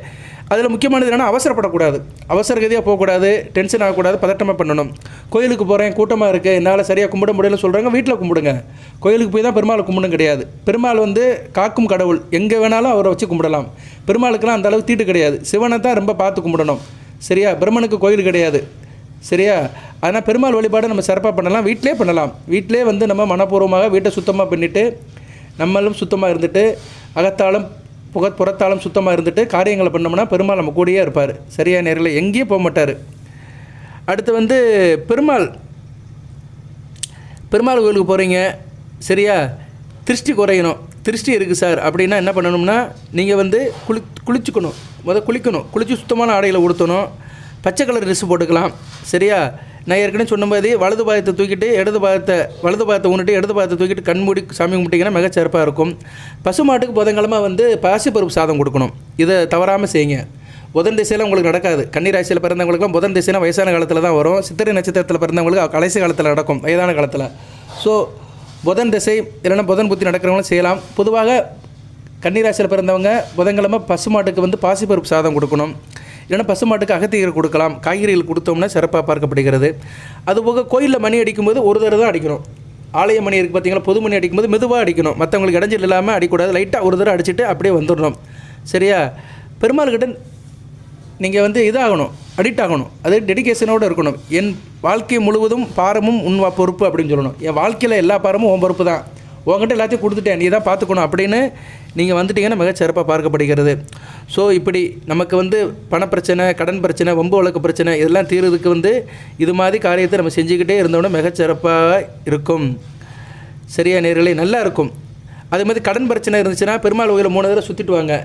அதில் முக்கியமானது என்னென்னா அவசரப்படக்கூடாது, அவசரகதியாக போகக்கூடாது, டென்ஷன் ஆகக்கூடாது, பதட்டமாக பண்ணணும். கோயிலுக்கு போகிறேன், கூட்டமாக இருக்குது, என்னால் சரியாக கும்பிட முடியல சொல்கிறாங்க, வீட்டில் கும்பிடுங்க. கோயிலுக்கு போய் தான் பெருமாளை கும்பிடும் கிடையாது. பெருமாள் வந்து காக்கும் கடவுள், எங்கே வேணாலும் அவரை வச்சு கும்பிடலாம். பெருமாளுக்கெல்லாம் அந்த அளவுக்கு தீட்டு கிடையாது. சிவனை தான் ரொம்ப பார்த்து கும்பிடணும். சரியா? பிரம்மனுக்கு கோயில் கிடையாது. சரியா? ஆனால் பெருமாள் வழிபாடு நம்ம சிறப்பாக பண்ணலாம், வீட்டிலே பண்ணலாம். வீட்டிலே வந்து நம்ம மனப்பூர்வமாக வீட்டை சுத்தமாக பண்ணிவிட்டு, நம்மளும் சுத்தமாக இருந்துட்டு, அகத்தாலும் புறத்தாலும் சுத்தமாக இருந்துட்டு காரியங்களை பண்ணோம்னா பெருமாள் நம்ம கூடயே இருப்பார். சரியா நேரில் எங்கேயும் போக மாட்டார். அடுத்து வந்து பெருமாள் கோயிலுக்கு போகிறீங்க, சரியா? திருஷ்டி குறையணும், திருஷ்டி இருக்குது சார் அப்படின்னா என்ன பண்ணணும்னா, நீங்கள் வந்து குளிச்சுக்கணும். குளிக்கணும், குளித்து சுத்தமான ஆடைகளை உடுத்தணும். பச்சை கலர் ட்ரெஸ்ஸு போட்டுக்கலாம். சரியா? நான் ஏற்கனவே சொன்ன மாதிரி வலது பாகத்தை தூக்கிட்டு வலது பாகத்தை ஊனிட்டு இடது பாகத்தை தூக்கிட்டு கண்மூடி சாமி கும்பிட்டிங்கன்னா மிகச்சிறப்பாக இருக்கும். பசுமாட்டுக்கு புதன்கிழமை வந்து பாசிப்பருப்பு சாதம் கொடுக்கணும். இதை தவறாமல் செய்யுங்க. புதன் திசையில் உங்களுக்கு நடக்காது. கன்னிராசியில் பிறந்தவங்களுக்குலாம் புதன் திசைனா வயசான காலத்தில் தான் வரும். சித்திரை நட்சத்திரத்தில் பிறந்தவங்களுக்கு கடைசி காலத்தில் நடக்கும், வயதான காலத்தில். ஸோ புதன் திசை இல்லைன்னா புதன் புத்தி நடக்கிறவங்களும் செய்யலாம். பொதுவாக கன்னிராசியில் பிறந்தவங்க புதன்கிழமை பசுமாட்டுக்கு வந்து பாசிப்பருப்பு சாதம் கொடுக்கணும். இல்லைன்னா பசுமாட்டுக்கு அகத்திகீரை கொடுக்கலாம். காய்கறிகள் கொடுத்தோம்னா சிறப்பாக பார்க்கப்படுகிறது. அதுபோக கோயிலில் மணி அடிக்கும்போது ஒரு தடவை தான் அடிக்கணும். ஆலய மணி இருக்குது பார்த்தீங்களா, பொது மணி அடிக்கும்போது மெதுவாக அடிக்கணும். மற்றவங்களுக்கு இடைஞ்சல் இல்லாமல் அடிக்கூடாது. லைட்டாக ஒரு தடவை அடிச்சுட்டு அப்படியே வந்துடணும். சரியா? பெருமாள்கிட்ட நீங்கள் வந்து இதாகணும், அடிக்ட் ஆகணும். அது டெடிகேஷனோடு இருக்கணும். என் வாழ்க்கை முழுவதும் பாரமும் உன் பொறுப்பு அப்படின்னு சொல்லணும். என் வாழ்க்கையில் எல்லா பாரமும் உன் பொறுப்பு தான், உங்கள்கிட்ட எல்லாத்தையும் கொடுத்துட்டேன், நீ தான் பார்த்துக்கணும் அப்படின்னு நீங்கள் வந்துட்டிங்கன்னா மிகச்சிறப்பாக பார்க்கப்படுகிறது. ஸோ இப்படி நமக்கு வந்து பணப்பிரச்சனை, கடன் பிரச்சனை, வம்பு வழக்கு பிரச்சனை இதெல்லாம் தீர்றதுக்கு வந்து இது மாதிரி காரியத்தை நம்ம செஞ்சுக்கிட்டே இருந்தோம்னா மிகச்சிறப்பாக இருக்கும். சரியா நேர்களே? நல்லா இருக்கும். அதே மாதிரி கடன் பிரச்சனை இருந்துச்சுன்னா பெருமாள் கோயிலில் 3 தடவை சுற்றிட்டு வாங்க.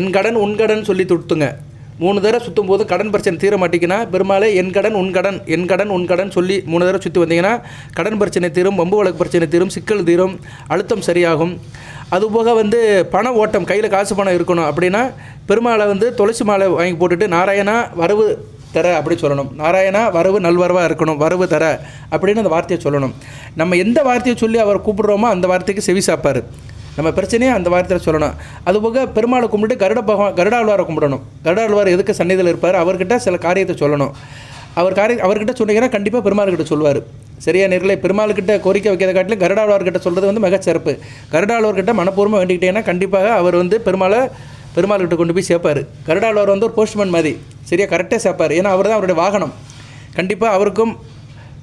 என் கடன் உன் கடன் சொல்லி தொடுத்துங்க. 3 தடவை சுற்றும் போது கடன் பிரச்சனை தீர மாட்டேங்கன்னா பெருமாளே என் கடன் உன் கடன் சொல்லி 3 தடவை சுற்றி வந்தீங்கன்னா கடன் பிரச்சனை தீரும், வம்பு வழக்கு பிரச்சனை தீரும், சிக்கல் தீரும், அழுத்தம் சரியாகும். அதுபோக வந்து பண ஓட்டம், கையில் காசு பணம் இருக்கணும் அப்படின்னா பெருமாளை வந்து துளசி மாலை வாங்கி போட்டுட்டு நாராயணா வரவு தர அப்படி சொல்லணும். நாராயணா வரவு நல்வரவாக இருக்கணும், வரவு தர அப்படின்னு அந்த வார்த்தையை சொல்லணும். நம்ம எந்த வார்த்தையை சொல்லி அவர் கூப்பிடுறோமோ அந்த வார்த்தைக்கு செவி சாப்பார். நம்ம பிரச்சனையே அந்த வார்த்தையில் சொல்லணும். அதுபோக பெருமாளை கும்பிட்டு கருடாழ்வாரை கும்பிடணும். கருடாழ்வார் எதுக்கு சன்னிதியில் இருப்பார், அவர்கிட்ட சில காரியத்தை சொல்லணும். அவர்கிட்ட சொன்னீங்கன்னா கண்டிப்பாக பெருமாள்கிட்ட சொல்லுவார். சரியா நேர்களே? பெருமாள்கிட்ட கோரிக்கை வைக்கிறத காட்டிலும் கருடாழ்வார்கிட்ட சொல்கிறது வந்து மிகச்சிறப்பு. கருடாழ்வார்கிட்ட மனப்பூர்வமாக வேண்டிக்கிட்டேன்னா கண்டிப்பாக அவர் வந்து பெருமாள்கிட்ட கொண்டு போய் சேர்ப்பார். கருடாழ்வார் வந்து ஒரு போஸ்ட்மேன் மாதிரி, சரியா கரெக்டாக சேர்ப்பார். ஏன்னா அவர் தான் அவருடைய வாகனம். கண்டிப்பாக அவருக்கும்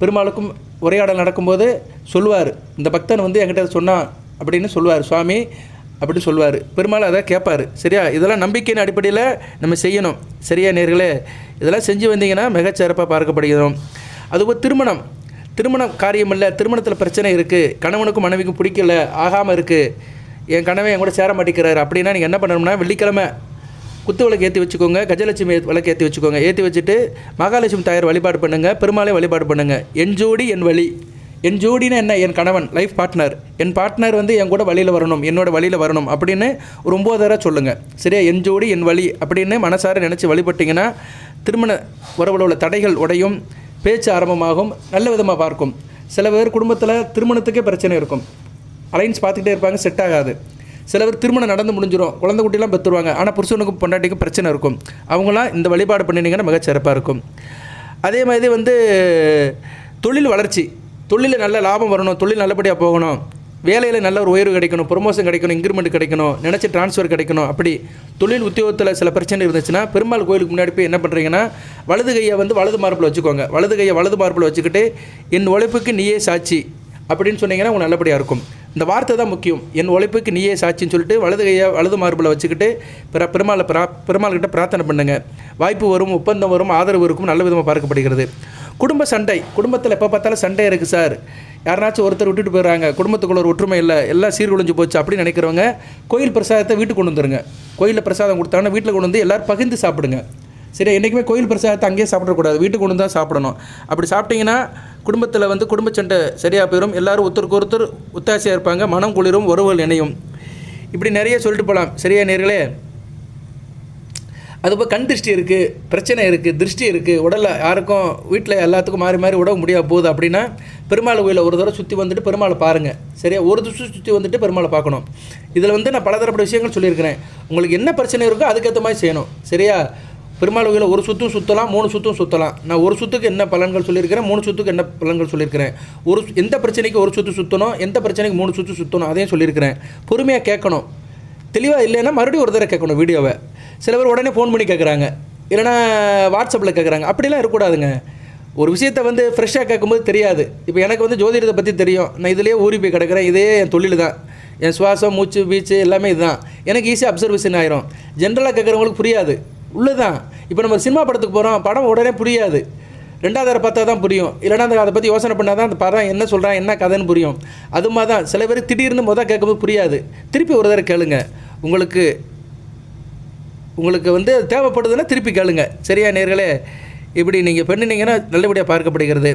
பெருமாளுக்கும் உரையாடல் நடக்கும்போது சொல்லுவார், இந்த பக்தன் வந்து என்கிட்ட சொன்னான் அப்படின்னு சொல்லுவார், சுவாமி அப்படி சொல்லுவார். பெருமாள் அதை கேட்பார். சரியா? இதெல்லாம் நம்பிக்கையின் அடிப்படையில் நம்ம செய்யணும். சரியா நேர்களே? இதெல்லாம் செஞ்சு வந்தீங்கன்னா மிகச்சிறப்பாக பார்க்கப்படுகிறோம். அதுபோல் திருமணம் காரியம் இல்லை, திருமணத்தில் பிரச்சனை இருக்குது, கணவனுக்கும் மனைவிக்கும் பிடிக்கல, ஆகாமல் இருக்குது, என் கணவன் என் கூட சேர மாட்டேங்கிறாரு அப்படின்னா நீங்கள் என்ன பண்ணணும்னா வெள்ளிக்கிழமை குத்து விளக்கு ஏற்றி வச்சுக்கோங்க, கஜலட்சுமி விளக்கு ஏற்றி வச்சுக்கோங்க. ஏற்றி வச்சுட்டு மகாலட்சுமி தாயார் வழிபாடு பண்ணுங்கள், பெருமாளை வழிபாடு பண்ணுங்கள். என் ஜோடி என் வழி. என் ஜோடினா என்ன? என் கணவன், லைஃப் பார்ட்னர். என் பார்ட்னர் வந்து என் கூட வழியில் வரணும், என்னோட வழியில் வரணும் அப்படின்னு ஒரு 9 தடவை சொல்லுங்கள். சரியா? என் ஜோடி என் வழி அப்படின்னு மனசார நினச்சி வழிபட்டிங்கன்னா திருமண உறவில் உள்ள தடைகள் உடையும், பேச்சு ஆரம்பமாகும், நல்ல விதமாக பார்க்கும். சில பேர் குடும்பத்தில் திருமணத்துக்கே பிரச்சனை இருக்கும், அலைன்ஸ் பார்த்துக்கிட்டே இருப்பாங்க, செட் ஆகாது. சில பேர் திருமணம் நடந்து முடிஞ்சிடும், குழந்தை குட்டிலாம் பெற்றுருவாங்க, ஆனால் புருஷனுக்கும் பொண்டாட்டிக்கும் பிரச்சனை இருக்கும். அவங்களாம் இந்த வழிபாடு பண்ணினீங்கன்னா மிகச்சிறப்பாக இருக்கும். அதே மாதிரி வந்து தொழில் வளர்ச்சி, தொழிலில் நல்ல லாபம் வரணும், தொழில் நல்லபடியாக போகணும், வேலையில் நல்ல ஒரு உயர்வு கிடைக்கணும், ப்ரொமோஷன் கிடைக்கணும், இன்க்ரிமெண்ட் கிடைக்கணும், நினச்சி ட்ரான்ஸ்ஃபர் கிடைக்கணும். அப்படி தொழில் உத்தியோகத்தில் சில பிரச்சனை இருந்துச்சுன்னா பெருமாள் கோயிலுக்கு முன்னாடி போய் என்ன பண்ணுறீங்கன்னா வலது கையை வந்து வலது மார்பில் வச்சுக்கோங்க. வலது கையை வலது மார்பில் வச்சுக்கிட்டு என் உழைப்புக்கு நீயே சாட்சி அப்படின்னு சொன்னீங்கன்னா உங்களுக்கு நல்லபடியாக இருக்கும். இந்த வார்த்தை தான் முக்கியம். என் உழைப்புக்கு நீயே சாட்சின்னு சொல்லிட்டு வலது கையை வலது மார்பில் வச்சுக்கிட்டு பெருமாள்கிட்ட பிரார்த்தனை பண்ணுங்கள். வாய்ப்பு வரும், ஒப்பந்தம் வரும், ஆதரவு இருக்கும், நல்ல விதமாக பார்க்கப்படுகிறது. குடும்ப சண்டை, குடும்பத்தில் எப்போ பார்த்தாலும் சண்டை இருக்குது சார், யாருனாச்சும் ஒருத்தர் விட்டுட்டு போயிடுறாங்க, குடும்பத்துக்குள்ள ஒரு ஒற்றுமை இல்லை, எல்லாம் சீர்குலைஞ்சு போச்சு அப்படின்னு நினைக்கிறவங்க கோயில் பிரசாதத்தை வீட்டுக்கு கொண்டு வந்துருங்க. கோயிலில் பிரசாதம் கொடுத்தாங்கன்னா வீட்டில் கொண்டு வந்து எல்லோரும் பகிர்ந்து சாப்பிடுங்க. சரி, என்றைக்குமே கோயில் பிரசாதத்தை அங்கேயே சாப்பிடக்கூடாது, வீட்டுக்கு கொண்டு தான் சாப்பிடணும். அப்படி சாப்பிட்டிங்கன்னா குடும்பத்தில் வந்து குடும்ப சண்டை சரியாக போயிடும், எல்லோரும் ஒருத்தருக்கு ஒருத்தர் ஒத்தாசையாக இருப்பாங்க, மனம் குளிரும், உறவுகள் இணையும். இப்படி நிறைய சொல்லிட்டு போகலாம். சரியா நேர்களே? அதுபோல் கண் திருஷ்டி இருக்குது, பிரச்சனை இருக்குது, திருஷ்டி இருக்குது, உடலில் யாருக்கும் வீட்டில் எல்லாத்துக்கும் மாறி மாறி உடம்பு முடியாது போகுது அப்படின்னா பெருமாள் கோயிலை ஒரு தடவை சுற்றி வந்துட்டு பெருமாளை பாருங்கள். சரியா, ஒரு திசை சுற்றி வந்துட்டு பெருமாளை பார்க்கணும். இதில் வந்து நான் பலதரப்பட்ட விஷயங்கள் சொல்லியிருக்கிறேன். உங்களுக்கு என்ன பிரச்சனை இருக்கோ அதுக்கேற்ற மாதிரி செய்யணும். சரியா, பெருமாள் கோயிலில் ஒரு சுற்றும் சுற்றலாம், 3 சுற்றும் சுற்றலாம். நான் ஒரு சுற்றுக்கு என்ன பலன்கள் சொல்லியிருக்கிறேன், 3 சுற்றுக்கு என்ன பலன்கள் சொல்லியிருக்கிறேன். எந்த பிரச்சனைக்கு ஒரு சுற்று சுற்றணும், எந்த பிரச்சனைக்கு 3 சுற்று சுற்றணும், அதையும் சொல்லியிருக்கிறேன். பொறுமையாக கேட்கணும். தெளிவாக இல்லைன்னா மறுபடியும் ஒரு தடவை கேட்கணும் வீடியோவை. சில பேர் உடனே ஃபோன் பண்ணி கேட்குறாங்க, இல்லைனா வாட்ஸ்அப்பில் கேட்குறாங்க. அப்படிலாம் இருக்கக்கூடாதுங்க. ஒரு விஷயத்தை வந்து ஃப்ரெஷ்ஷாக கேட்கும்போது தெரியாது. இப்போ எனக்கு வந்து ஜோதிடத்தை பற்றி தெரியும், நான் இதிலே ஊறி போய் கிடக்கிறேன். இதே என் தொழில் தான், என் சுவாசம், மூச்சு, பீச்சு எல்லாமே இதுதான். எனக்கு ஈஸியாக அப்சர்வேஷன் ஆயிரும். ஜென்ரலாக கேட்குறவங்களுக்கு புரியாது, உள்ளதான். இப்போ நம்ம சினிமா படத்துக்கு போகிறோம், படம் உடனே புரியாது, 2வது தடவை பார்த்தா தான் புரியும். இல்லைனா அதை பற்றி யோசனை பண்ணால் தான் அந்த படம் என்ன சொல்கிறான், என்ன கதைன்னு புரியும். அது மாதிரி தான் சில பேர் திடீர்னு கேட்கும்போது புரியாது. திருப்பி ஒரு தடவை கேளுங்க. உங்களுக்கு வந்து தேவைப்படுதுன்னா திருப்பி கேளுங்க. சரியா நேயர்களே, இப்படி நீங்கள் பண்ணினீங்கன்னா நல்லபடியாக பார்க்கப்படுகிறது.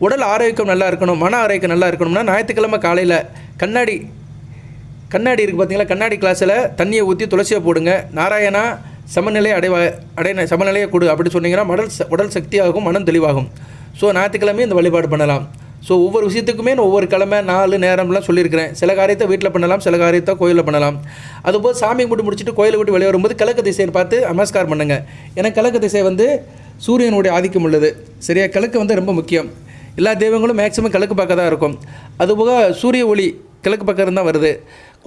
உடல் ஆரோக்கியம் நல்லா இருக்கணும், மன ஆரோக்கியம் நல்லா இருக்கணும்னா ஞாயிற்றுக்கிழமை காலையில் கண்ணாடி இருக்குது பார்த்தீங்களா, கண்ணாடி கிளாஸில் தண்ணியை ஊற்றி துளசியை போடுங்க. நாராயணா சமநிலையை சமநிலையை கொடு அப்படி சொன்னீங்கன்னா உடல் சக்தியாகும், மனம் தெளிவாகும். ஸோ ஞாயிற்றுக்கிழமையும் இந்த வழிபாடு பண்ணலாம். ஸோ ஒவ்வொரு விஷயத்துக்குமே நான் ஒவ்வொரு கிழமை 4 நேரம்லாம் சொல்லியிருக்கிறேன். சில காரியத்தை வீட்டில் பண்ணலாம், சில காரியத்தை கோயிலில் பண்ணலாம். அதுபோல் சாமி கும்பிட்டு முடிச்சுட்டு கோயிலை விட்டு வெளியே வரும்போது கிழக்கு திசையை பார்த்து நமஸ்காரம் பண்ணுங்கள். ஏன்னா கிழக்கு திசை வந்து சூரியனுடைய ஆதிக்கம் உள்ளது. சரியா, கிழக்கு வந்து ரொம்ப முக்கியம். எல்லா தெய்வங்களும் மேக்ஸிமம் கிழக்கு பக்கம் தான் இருக்கும். அதுபோக சூரிய ஒளி கிழக்கு பக்கம் இருந்தால் வருது.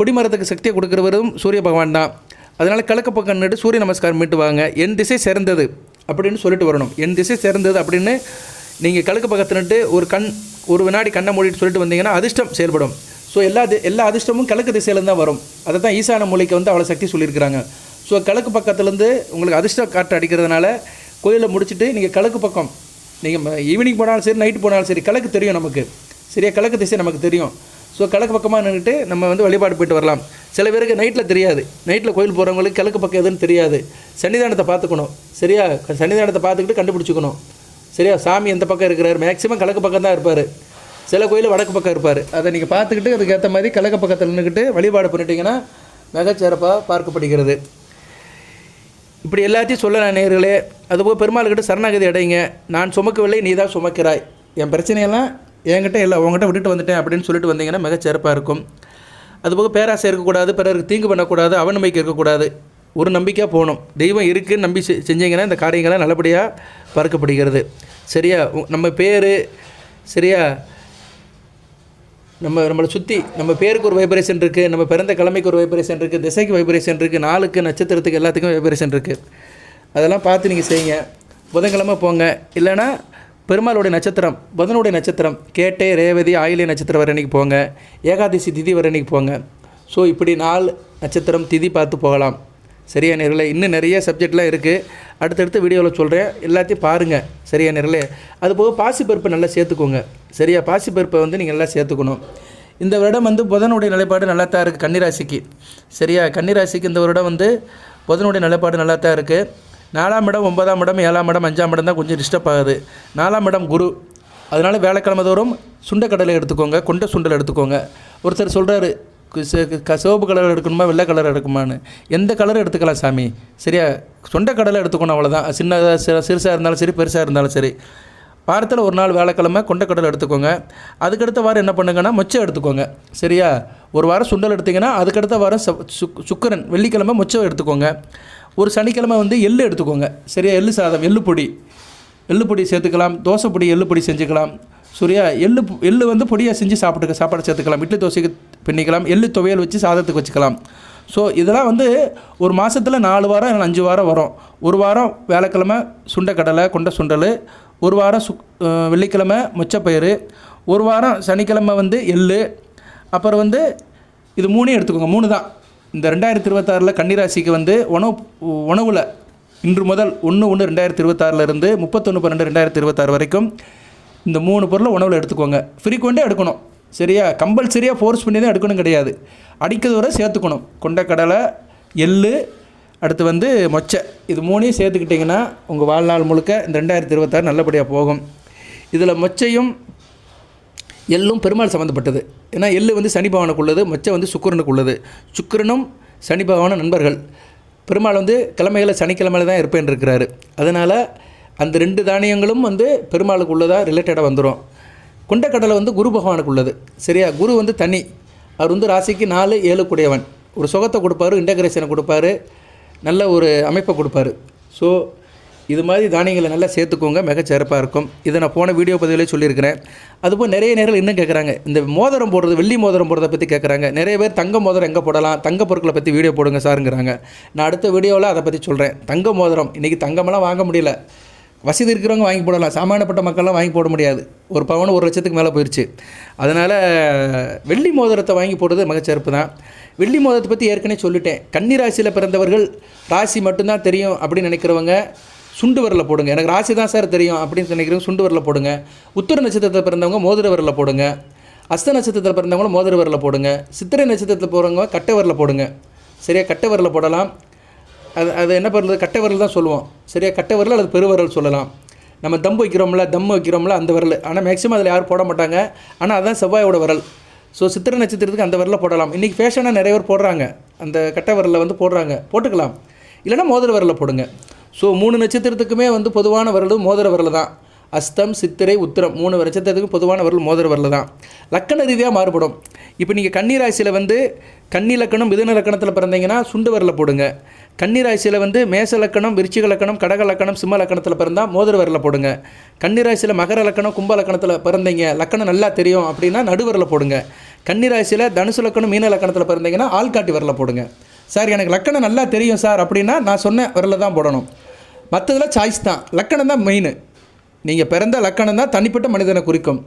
கொடிமரத்துக்கு சக்தியை கொடுக்குறவரும் சூரிய பகவான் தான். அதனால் கிழக்கு பக்கம் நின்று சூரிய நமஸ்காரம் மீட்டு வாங்க. என் திசை சிறந்தது அப்படின்னு சொல்லிட்டு வரணும். என் திசை சிறந்தது அப்படின்னு நீங்கள் கிழக்கு பக்கத்தில் நின்று ஒரு வினாடி கண்ணை மூடிட்டு சொல்லிட்டு வந்தீங்கன்னா அதிர்ஷ்டம் செயல்படும். ஸோ எல்லா அதிர்ஷ்டமும் கிழக்கு திசையிலேருந்து தான் வரும். அதை தான் ஈசான மூலைக்கு வந்து அவ்வளோ சக்தி சொல்லியிருக்கிறாங்க. ஸோ கிழக்கு பக்கத்துலேருந்து உங்களுக்கு அதிர்ஷ்டம் காற்று அடிக்கிறதுனால கோயிலை முடிச்சுட்டு நீங்கள் கிழக்கு பக்கம் நீங்கள் ஈவினிங் போனாலும் சரி, நைட்டு போனாலும் சரி, கிழக்கு தெரியும் நமக்கு. சரியா, கிழக்கு திசை நமக்கு தெரியும். ஸோ கிழக்கு பக்கமாக நின்றுட்டு நம்ம வந்து வழிபாடு போய்ட்டு வரலாம். சில பேருக்கு நைட்டில் தெரியாது, நைட்டில் கோயில் போகிறவங்களுக்கு கிழக்கு பக்கம் எதுன்னு தெரியாது. சன்னிதானத்தை பார்த்துக்கணும். சரியா, சன்னிதானத்தை பார்த்துக்கிட்டு கண்டுபிடிச்சிக்கணும். சரியா, சாமி எந்த பக்கம் இருக்கிறார், மேக்ஸிமம் கிழக்கு பக்கம் தான் இருப்பார். சில கோயில் வடக்கு பக்கம் இருப்பார். அதை நீங்கள் பார்த்துக்கிட்டு அதுக்கேற்ற மாதிரி கிழக்கு பக்கத்தில் நின்றுக்கிட்டு வழிபாடு பண்ணிட்டீங்கன்னா மிகச்சிறப்பாக பார்க்கப்படுகிறது. இப்படி எல்லாத்தையும் சொல்லலாம் நேயர்களே. அதுபோல் பெருமாள்கிட்ட சரணாகதி அடைங்க. நான் சுமக்கவில்லை, நீ தான் சுமக்கிறாய், என் பிரச்சனையெல்லாம் என்கிட்ட இல்லை, உங்கள்கிட்ட விட்டுட்டு வந்துட்டேன் அப்படின்னு சொல்லிட்டு வந்தீங்கன்னா மிகச்சிறப்பாக இருக்கும். அதுபோக பேராசை இருக்கக்கூடாது, பிறருக்கு தீங்கு பண்ணக்கூடாது, அவநம்பிக்கை இருக்கக்கூடாது. ஒரு நம்பிக்கையாக போகணும். தெய்வம் இருக்குதுன்னு நம்பி செஞ்சீங்கன்னா இந்த காரியங்கள்லாம் நல்லபடியாக பார்க்கப்படுகிறது. சரியா, நம்ம பேர் சரியா, நம்மளை சுற்றி நம்ம பேருக்கு ஒரு வைப்ரேஷன் இருக்குது, நம்ம பிறந்த கிழமைக்கு ஒரு வைப்ரேஷன் இருக்குது, திசைக்கு வைப்ரேஷன் இருக்குது, நாளுக்கு, நட்சத்திரத்துக்கு எல்லாத்துக்கும் வைப்ரேஷன் இருக்குது. அதெல்லாம் பார்த்து நீங்கள் செய்யுங்க. புதன்கிழமை போங்க. இல்லைனா பெருமாளுடைய நட்சத்திரம், புதனுடைய நட்சத்திரம் கேட்டை, ரேவதி, ஆயிலிய நட்சத்திரம் வர அன்றைக்கி போங்க. ஏகாதசி திதி வர அன்றைக்கி போங்க. ஸோ இப்படி 4 நட்சத்திரம் திதி பார்த்து போகலாம். சரியா நேர்களே, இன்னும் நிறைய சப்ஜெக்ட்லாம் இருக்குது, அடுத்தடுத்த வீடியோவில் சொல்கிறேன், எல்லாத்தையும் பாருங்கள். சரியா நேர்களே, அதுபோக பாசிப்பருப்பை நல்லா சேர்த்துக்கோங்க. சரியா, பாசிப்பருப்பை வந்து நீங்கள் நல்லா சேர்த்துக்கணும். இந்த வருடம் வந்து புதனுடைய நிலைப்பாடு நல்லா தான் இருக்குது கன்னிராசிக்கு. சரியா, கன்னிராசிக்கு இந்த வருடம் வந்து புதனுடைய நிலைப்பாடு நல்லா தான் இருக்குது. 4ஆம் இடம், 9ஆம் இடம், 7ஆம் இடம், 5ஆம் இடம் தான் கொஞ்சம் டிஸ்டர்ப் ஆகுது. 4ஆம் இடம் குரு. அதனால் வேலைக்கிழமை தோறும் சுண்டைக்கடலை எடுத்துக்கோங்க, கொண்ட சுண்டல் எடுத்துக்கோங்க. ஒருத்தர் சொல்கிறாரு சிவப்பு கலர் எடுக்கணுமா, வெள்ளை கலர் எடுக்குமான்னு. எந்த கலர் எடுத்துக்கலாம் சாமி. சரியா, சொண்டக்கடலை எடுத்துக்கணும், அவ்வளோதான். சிறுசாக இருந்தாலும் சரி, பெருசாக இருந்தாலும் சரி. வாரத்தில் ஒரு நாள் வேலைக்கிழமை கொண்டக்கடலை எடுத்துக்கோங்க. அதுக்கடுத்த வாரம் என்ன பண்ணுங்கன்னா மொச்சை எடுத்துக்கோங்க. சரியா, ஒரு வாரம் சுண்டல் எடுத்திங்கன்னா அதுக்கடுத்த வாரம் சுக்கரன் வெள்ளிக்கிழமை மொச்சை எடுத்துக்கோங்க. ஒரு சனிக்கிழமை வந்து எள்ளு எடுத்துக்கோங்க. சரியா, எள்ளு சாதம், எள்ளு பொடி சேர்த்துக்கலாம், தோசை பொடி, எள்ளு பொடி செஞ்சுக்கலாம். சரியா, எள்ளு வந்து பொடியாக செஞ்சு சாப்பாடு சேர்த்துக்கலாம். இட்லி தோசைக்கு பின்னிக்கலாம், எள்ளு துவையல் வச்சு சாதத்துக்கு வச்சுக்கலாம். ஸோ இதெல்லாம் வந்து ஒரு மாதத்தில் 4 வாரம் இல்லை 5 வாரம் வரும். ஒரு வாரம் வேலைக்கிழமை சுண்டைக்கடலை கொண்ட சுண்டல், ஒரு வாரம் வெள்ளிக்கிழமை மொச்சப்பயிறு, ஒரு வாரம் சனிக்கிழமை வந்து எள்ளு, அப்புறம் வந்து இது 3 எடுத்துக்கோங்க. 3 தான். இந்த 2026 கன்னிராசிக்கு வந்து உணவில் இன்று முதல் 1/1/2026 31/12/2026 வரைக்கும் இந்த 3 பொருளை உணவில் எடுத்துக்கோங்க. ஃப்ரீக்வெண்ட்டாக எடுக்கணும். சரியா, கம்பல்சரியாக ஃபோர்ஸ் பண்ணி தான் எடுக்கணும் கிடையாது. அடிக்கிறது வரை சேர்த்துக்கணும். கொண்டக்கடலை, எள்ளு, அடுத்து வந்து மொச்சை, இது 3ஐயும் சேர்த்துக்கிட்டிங்கன்னா உங்கள் வாழ்நாள் முழுக்க இந்த 2026 நல்லபடியாக போகும். இதில் மொச்சையும் எள்ளும் பெருமாள் சம்மந்தப்பட்டது. ஏன்னா எள்ளு வந்து சனி பகவானுக்கு உள்ளது, மொச்சை வந்து சுக்கிரனுக்கு உள்ளது. சுக்கிரனும் சனி பகவானும் நண்பர்கள். பெருமாள் வந்து கிழமைகளில் சனிக்கிழமையில தான் இருப்பேன் இருக்கிறாரு. அதனால் அந்த 2 தானியங்களும் வந்து பெருமாளுக்கு உள்ளதாக ரிலேட்டடாக வந்துடும். கொண்டக்கடலை வந்து குரு பகவானுக்கு உள்ளது. சரியா? குரு வந்து தனி, அவர் வந்து ராசிக்கு 4, 7 கூடியவன். ஒரு சுகத்தை கொடுப்பாரு, இன்டகிரேஷனை கொடுப்பாரு, நல்ல ஒரு அமைப்பை கொடுப்பாரு. ஸோ இது மாதிரி தானியங்களை நல்லா சேர்த்துக்கோங்க, மிகச்சிறப்பாக இருக்கும். இதை நான் போன வீடியோ பதிவிலே சொல்லியிருக்கிறேன். அதுபோல் நிறைய நேரம் இன்னும் கேட்குறாங்க, இந்த மோதிரம் போடுறது, வெள்ளி மோதிரம் போடுறதை பற்றி கேட்குறாங்க. நிறைய பேர் தங்க மோதிரம் எங்கே போடலாம், தங்க பொருட்களை பற்றி வீடியோ போடுங்க சாருங்கிறாங்க. நான் அடுத்த வீடியோவில் அதை பற்றி சொல்கிறேன். தங்க மோதிரம் இன்றைக்கி தங்கமெல்லாம் வாங்க முடியல, வசதி இருக்கிறவங்க வாங்கி போடலாம், சாமானியப்பட்ட மக்கள்லாம் வாங்கி போட முடியாது. ஒரு பவுன் 1 லட்சத்துக்கு மேலே போயிடுச்சு. அதனால் வெள்ளி மோதிரத்தை வாங்கி போடுறது மிகச்சிறப்பு தான். வெள்ளி மோதிரத்தை பற்றி ஏற்கனவே சொல்லிட்டேன். கன்னி ராசியில் பிறந்தவர்கள் ராசி மட்டும்தான் தெரியும் அப்படின்னு நினைக்கிறவங்க சுண்டு வரலில் போடுங்க. எனக்கு ராசி தான் சார் தெரியும் அப்படின்னு நினைக்கிறவங்க சுண்டு வரலில் போடுங்க. உத்திர நட்சத்திரத்தில் பிறந்தவங்க மோதிர வரலில் போடுங்க. அஸ்த நட்சத்திரத்தில் பிறந்தவங்களும் மோதிர வரலில் போடுங்க. சித்திரை நட்சத்திரத்தில் போகிறவங்க கட்டை வரலில் போடுங்க. சரியா? கட்டை வரலில் போடலாம். அது என்ன பண்ணுறது, கட்டை வரல் தான் சொல்லுவோம். சரியா? கட்டை வரல் அல்லது பெருவரல் சொல்லலாம். நம்ம தம் வைக்கிறோம்ல அந்த வரல். ஆனால் மேக்ஸிமம் அதில் யாரும் போட மாட்டாங்க. ஆனால் அதுதான் செவ்வாயோட வரல். ஸோ சித்திரை நட்சத்திரத்துக்கு அந்த வரலில் போடலாம். இன்றைக்கி ஃபேஷனாக நிறைய பேர் போடுறாங்க, அந்த கட்டை வரலில் வந்து போடுறாங்க, போட்டுக்கலாம். இல்லைனா மோதிர வரலில் போடுங்க. ஸோ 3 நட்சத்திரத்துக்குமே வந்து பொதுவான வரல் மோதிர வரல் தான். அஸ்தம், சித்திரை, உத்திரம் 3 நட்சத்திரத்துக்கு பொதுவான வரல் மோதிர வரல் தான். லக்கண ரீதியாக மாறுபடும். இப்போ நீங்கள் கன்னி ராசியில் வந்து கன்னி லக்கணம் மிதுன லக்கணத்தில் பிறந்தீங்கன்னா சுண்டு வரலில் போடுங்க. கன்னி ராசியில் வந்து மேச லக்கணம், விருச்சிக லக்கணம், கடக லக்கணம், சிம்ம லக்கணத்தில் பிறந்தால் மோதிர வரலில் போடுங்க. கன்னி ராசியில் மகர லக்கணம், கும்ப லக்கணத்தில் பிறந்தீங்க, லக்கணம் நல்லா தெரியும் அப்படின்னா நடுவரில் போடுங்க. கன்னி ராசியில் தனுசு லக்கணம், மீன லக்கணத்தில் பிறந்தீங்கன்னா ஆள்காட்டி வரலில் போடுங்க. சார் எனக்கு லக்கணம் நல்லா தெரியும் சார் அப்படின்னா நான் சொன்ன வரலில் தான் போடணும். மற்றதில் சாய்ஸ் தான். லக்கணம் தான் மெயின். நீங்கள் பிறந்த லக்கணம் தான் தனிப்பட்ட மனிதனை குறிக்கும்.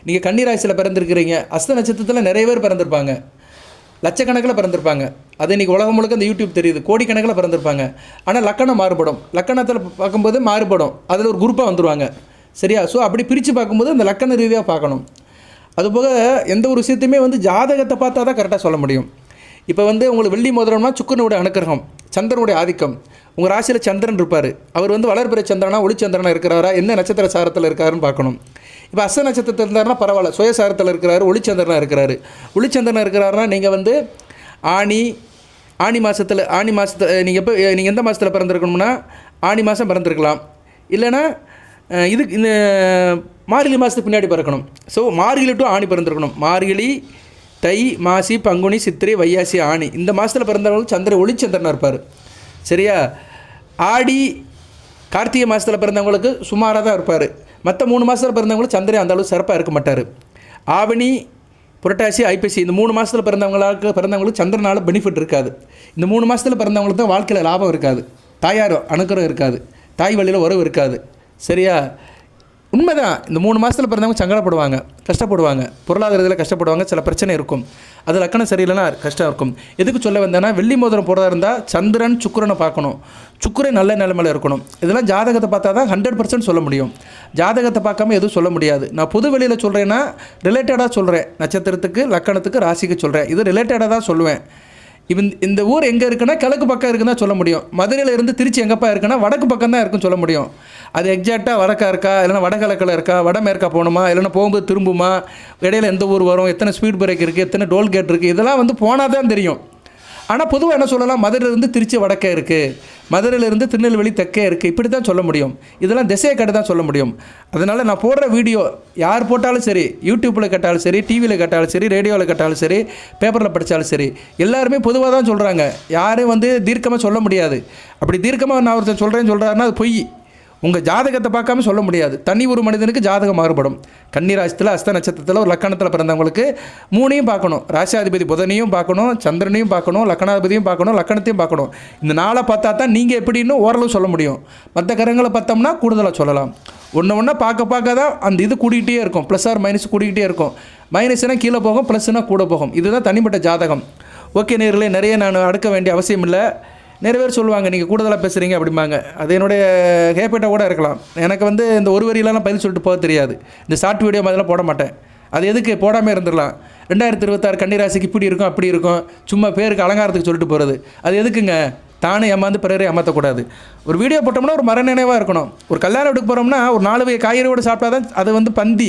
நீங்கள் கன்னி ராசியில் பிறந்திருக்கிறீங்க, அஸ்த நட்சத்திரத்தில் நிறைய பேர் பிறந்திருப்பாங்க, லட்சக்கணக்கில் பிறந்திருப்பாங்க. அது இன்றைக்கி உலகம் முழுக்க இந்த யூடியூப் தெரியுது, கோடிக்கணக்கில் பிறந்திருப்பாங்க. ஆனால் லக்கணம் மாறுபடும். லக்கணத்தில் பார்க்கும்போது மாறுபடும், அதில் ஒரு குரூப்பாக வந்துடுவாங்க. சரியா? ஸோ அப்படி பிரித்து பார்க்கும்போது அந்த லக்கண ரீதியாக பார்க்கணும். அதுபோக எந்த ஒரு விஷயத்தையுமே வந்து ஜாதகத்தை பார்த்தா தான் கரெக்டாக சொல்ல முடியும். இப்போ வந்து உங்களுக்கு வெள்ளி மோதிரம்னா சுக்கிரனுடைய அனுக்கிரகம், சந்திரனுடைய ஆதிக்கம். உங்கள் ராசியில் சந்திரன் இருப்பார், அவர் வந்து வளர்பிறை சந்திரனா ஒளிச்சந்திரனா இருக்கிறாரா, என்ன நட்சத்திர சாரத்தில் இருக்காருன்னு பார்க்கணும். இப்போ அஸ்த நட்சத்திரத்தில் இருந்தாருன்னா பரவாயில்ல, சுயசாரத்தில் இருக்கிறாரு, ஒளிச்சந்திரனாக இருக்கிறாரு. ஒளிச்சந்திரனாக இருக்கிறாருன்னா நீங்கள் வந்து ஆனி மாதத்தில் நீங்கள் எந்த மாதத்தில் பிறந்திருக்கணும்னா ஆனி மாதம் பிறந்திருக்கலாம். இல்லைன்னா இந்த மார்கழி மாதத்துக்கு பின்னாடி பிறக்கணும். ஸோ மார்கழி டு ஆணி பிறந்திருக்கணும். மார்கழி, தை, மாசி, பங்குனி, சித்திரை, வையாசி, ஆணி இந்த மாதத்தில் பிறந்தவங்களுக்கு ஒளிச்சந்திரனாக இருப்பார். சரியா? ஆடி, கார்த்திகை மாதத்தில் பிறந்தவங்களுக்கு சுமாராக தான் இருப்பார். மற்ற 3 மாதத்தில் பிறந்தவங்களுக்கு சந்திரன் அந்த அளவுக்கு சிறப்பாக இருக்க மாட்டார். ஆவணி, புரட்டாசி, ஐப்பசி இந்த 3 மாதத்தில் பிறந்தவங்களுக்கு சந்திரனால் பெனிஃபிட் இருக்காது. இந்த 3 மாதத்தில் பிறந்தவங்களுக்கு தான் வாழ்க்கையில் லாபம் இருக்காது, தாயார் அனுக்கிரகம் இருக்காது, தாய் வழியில் உறவு இருக்காது. சரியா? உண்மைதான். இந்த 3 மாதத்தில் பிறந்தவங்க சங்கடப்படுவாங்க, கஷ்டப்படுவாங்க, பொருளாதாரத்தில் கஷ்டப்படுவாங்க, சில பிரச்சனை இருக்கும். அது லக்கணம் சரியில்லைன்னா கஷ்டம் இருக்கும். எதுக்கு சொல்ல வந்தேன்னா, வெள்ளி மோதிரம் போடுறதா இருந்தால் சந்திரன் சுக்கிரனை பார்க்கணும், சுக்கிரன் நல்ல நிலைமையில் இருக்கணும். இதெல்லாம் ஜாதகத்தை பார்த்தா தான் 100% சொல்ல முடியும். ஜாதகத்தை பார்க்காம எதுவும் சொல்ல முடியாது. நான் பொது வெளியில் சொல்கிறேன்னா ரிலேட்டடாக சொல்கிறேன், நட்சத்திரத்துக்கு, லக்கணத்துக்கு, ராசிக்கு சொல்கிறேன். இது ரிலேட்டடாக தான் சொல்லுவேன். இந்த ஊர் எங்கே இருக்குன்னா கிழக்கு பக்கம் இருக்குன்னு தான் சொல்ல முடியும். மதுரையில் இருந்து திருச்சி எங்கப்பா இருக்குன்னா வடக்கு பக்கம் தான் இருக்குன்னு சொல்ல முடியும். அது எக்ஸாக்டாக வடக்கா இருக்கா, இல்லைனா வடகிழக்கில் இருக்கா, வடமேற்கா போகணுமா, இல்லைனா போகும்போது திரும்புமா, இடையில எந்த ஊர் வரும், எத்தனை ஸ்பீட் பிரேக் இருக்குது, எத்தனை டோல்கேட் இருக்குது, இதெல்லாம் வந்து போனால் தான் தெரியும். ஆனால் பொதுவாக என்ன சொல்லலாம், மதுரையிலேருந்து திருச்சி வடக்கே இருக்குது, மதுரையிலேருந்து திருநெல்வேலி தெற்கே இருக்குது, இப்படி தான் சொல்ல முடியும். இதெல்லாம் திசையை கட்டு தான் சொல்ல முடியும். அதனால் நான் போடுற வீடியோ யார் போட்டாலும் சரி, யூடியூப்பில் கேட்டாலும் சரி, டிவியில் கேட்டாலும் சரி, ரேடியோவில் கேட்டாலும் சரி, பேப்பரில் படித்தாலும் சரி, எல்லாருமே பொதுவாக தான் சொல்கிறாங்க. யாரும் வந்து தீர்க்கமாக சொல்ல முடியாது. அப்படி தீர்க்கமாக நான் ஒருத்தர் சொல்கிறாருன்னா அது பொய். உங்கள் ஜாதகத்தை பார்க்காம சொல்ல முடியாது. தனி ஒரு மனிதனுக்கு ஜாதகம் மாறுபடும். கன்னி ராசியில், அஸ்த நட்சத்திரத்தில், ஒரு லக்கணத்தில் பிறந்தவங்களுக்கு 3ஐயும் பார்க்கணும். ராசியாதிபதி புதனையும் பார்க்கணும், சந்திரனையும் பார்க்கணும், லக்கணாதிபதியும் பார்க்கணும், லக்கணத்தையும் பார்க்கணும். இந்த 4 பார்த்தா தான் நீங்கள் எப்படின்னு ஓரளவு சொல்ல முடியும். மற்ற கிரகங்களை பார்த்தோம்னா கூடுதலாக சொல்லலாம். ஒன்று பார்க்க தான் அந்த இது கூடிக்கிட்டே இருக்கும். ப்ளஸ் ஆர் மைனஸ் கூடிக்கிட்டே இருக்கும். மைனஸ்னால் கீழே போகும், ப்ளஸ்னால் கூட போகும். இதுதான் தனிப்பட்ட ஜாதகம். ஓகே நேயர்களே, நிறைய நான் அடுக்க வேண்டிய அவசியம் இல்லை. நிறைய பேர் சொல்லுவாங்க நீங்கள் கூடுதலாக பேசுகிறீங்க அப்படிம்பாங்க. அது என்னுடைய ஹேபிட்டாக கூட இருக்கலாம். எனக்கு வந்து இந்த ஒரு வரியிலலாம் பதில் சொல்லிட்டு போக தெரியாது. இந்த ஷார்ட் வீடியோ மாதிரிலாம் போட மாட்டேன். அது எதுக்கு போடாமல் இருந்துடலாம். 2026 கன்னிராசிக்கு இப்படி இருக்கும் அப்படி இருக்கும், சும்மா பேருக்கு அலங்காரத்துக்கு சொல்லிட்டு போகிறது. அது எதுக்குங்க? தானே ஏமாந்து பிறரை ஏமாற்றக்கூடாது. ஒரு வீடியோ போட்டோம்னா ஒரு மரநினைவாக இருக்கணும். ஒரு கல்யாண வீட்டுக்கு போகிறோம்னா ஒரு 4 வகை காய்கறியோடு சாப்பிட்டா தான் அது வந்து பந்தி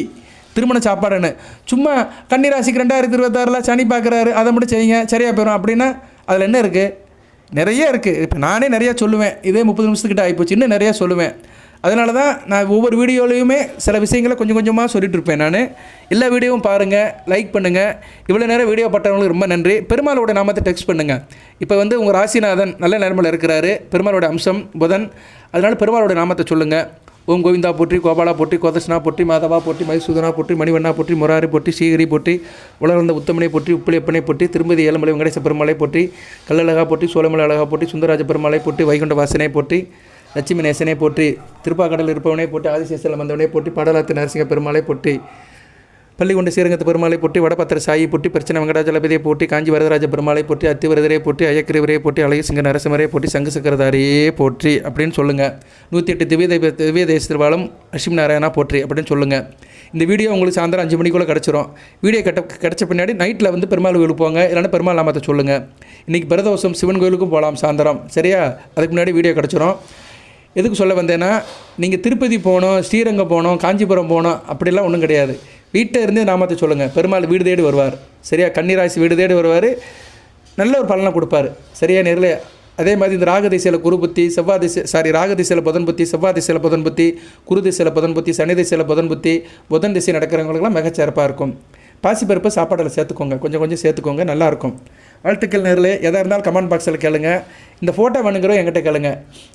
திருமண சாப்பாடுன்னு. சும்மா கன்னிராசிக்கு 2026 சனி பார்க்குறாரு, அதை மட்டும் செய்யுங்க சரியாக போயிடும் அப்படின்னா அதில் என்ன இருக்குது? நிறைய இருக்குது. இப்போ நானே நிறையா சொல்லுவேன், இதே 30 நிமிஷத்துக்கிட்ட ஆகிப்போச்சு, இன்னும் நிறையா சொல்லுவேன். அதனால தான் நான் ஒவ்வொரு வீடியோலையுமே சில விஷயங்களை கொஞ்சம் கொஞ்சமாக சொல்லிட்டு இருப்பேன். நான் எல்லா வீடியோவும் பாருங்கள், லைக் பண்ணுங்கள். இவ்வளோ நேரம் வீடியோ பட்டவங்களுக்கு ரொம்ப நன்றி. பெருமாளோட நாமத்தை டெக்ஸ்ட் பண்ணுங்கள். இப்போ வந்து உங்கள் ராசிநாதன் நல்ல நிலைமையில் இருக்கிறாரு, பெருமாளோட அம்சம் புதன். அதனால் பெருமாளோட நாமத்தை சொல்லுங்கள். ஓம் கோவிந்தா போற்றி, கோபாலா போற்றி, கோதர்ஷனா போற்றி, மாதவா போற்றி, மதுசூதனா போற்றி, மணிவண்ணா போற்றி, முராரி போற்றி, ஸ்ரீஹரி போற்றி, உலகந்த உத்தமனை போற்றி, உப்புளியப்பனை போற்றி, திரும்பதி ஏழுமலை வெங்கடேச பெருமாளை போற்றி, கல்லழகா போற்றி, சோழமலை அழகா போற்றி, சுந்தரராஜ பெருமாளை போற்றி, வைகுண்ட வாசனை போற்றி, லட்சுமி நேசனை போற்றி, திருப்பாக்கடல் இருப்பவனை போற்றி, ஆதிசேஷலம் வந்தவனை போற்றி, பாடலாத்து நரசிங்க பெருமாளை போற்றி, பள்ளிகொண்ட ஸ்ரீரங்கத்து பெருமாளை போற்றி, வடபத்திர சாயி போற்றி, பிரச்சனை வெங்கடாஜலபதியை போற்றி, காஞ்சி வரதராஜ பெருமாளை போற்றி, அத்திவரதரை போற்றி, அயக்கிரிவரையை போற்றி, அழகு சிங்க நரசிம்மரை போற்றி, சங்கு சக்கரதாரியே போற்றி அப்படின்னு சொல்லுங்கள். 108 திவ்ய தேசத்தில் வாழும் லட்சுமி நாராயணா போற்றி அப்படின்னு சொல்லுங்கள். இந்த வீடியோ உங்களுக்கு சாயந்தரம் 5 மணிக்குள்ளே கிடச்சிரும். வீடியோ கிடச்ச பின்னாடி நைட்டில் வந்து பெருமாள் கோயிலுக்கு போங்க, இல்லைன்னா பெருமாள் நாமத்தை சொல்லுங்கள். இன்றைக்கி பிரதோஷம், சிவன் கோயிலுக்கும் போகலாம் சாயந்தரம், சரியா? அதுக்கு முன்னாடி வீடியோ கிடச்சிரும். எதுக்கு சொல்ல வந்தேன்னா, நீங்கள் திருப்பதி போகணும், ஸ்ரீரங்கம் போகணும், காஞ்சிபுரம் போகணும் அப்படிலாம் ஒன்றும் கிடையாது. வீட்டில் இருந்து நாமத்தை சொல்லுங்கள், பெருமாள் வீடு தேடி வருவார், சரியா? கன்னிராசி வீடு தேடி வருவார், நல்ல ஒரு பலனை கொடுப்பார், சரியா? நேரில் அதே மாதிரி இந்த ராகதிசையில் குரு புத்தி, செவ்வாய் திசை ராகதிசையில் புதன் புத்தி, செவ்வாய் திசையில் புதன் புத்தி, குரு திசையில் புதன் புத்தி, சனி திசையில் புதன் புத்தி, புதன் திசை நடக்கிறவங்களுக்குலாம் மிகச்சிறப்பாக இருக்கும். பாசிப்பருப்பு சாப்பாட்டில் சேர்த்துக்கோங்க, கொஞ்சம் கொஞ்சம் சேர்த்துக்கோங்க, நல்லாயிருக்கும். வாழ்த்துக்கள் நேரில். எதாக இருந்தாலும் கமெண்ட் பாக்ஸில் கேளுங்க. இந்த ஃபோட்டோ வேணுங்கிறவங்க என்கிட்ட கேளுங்க.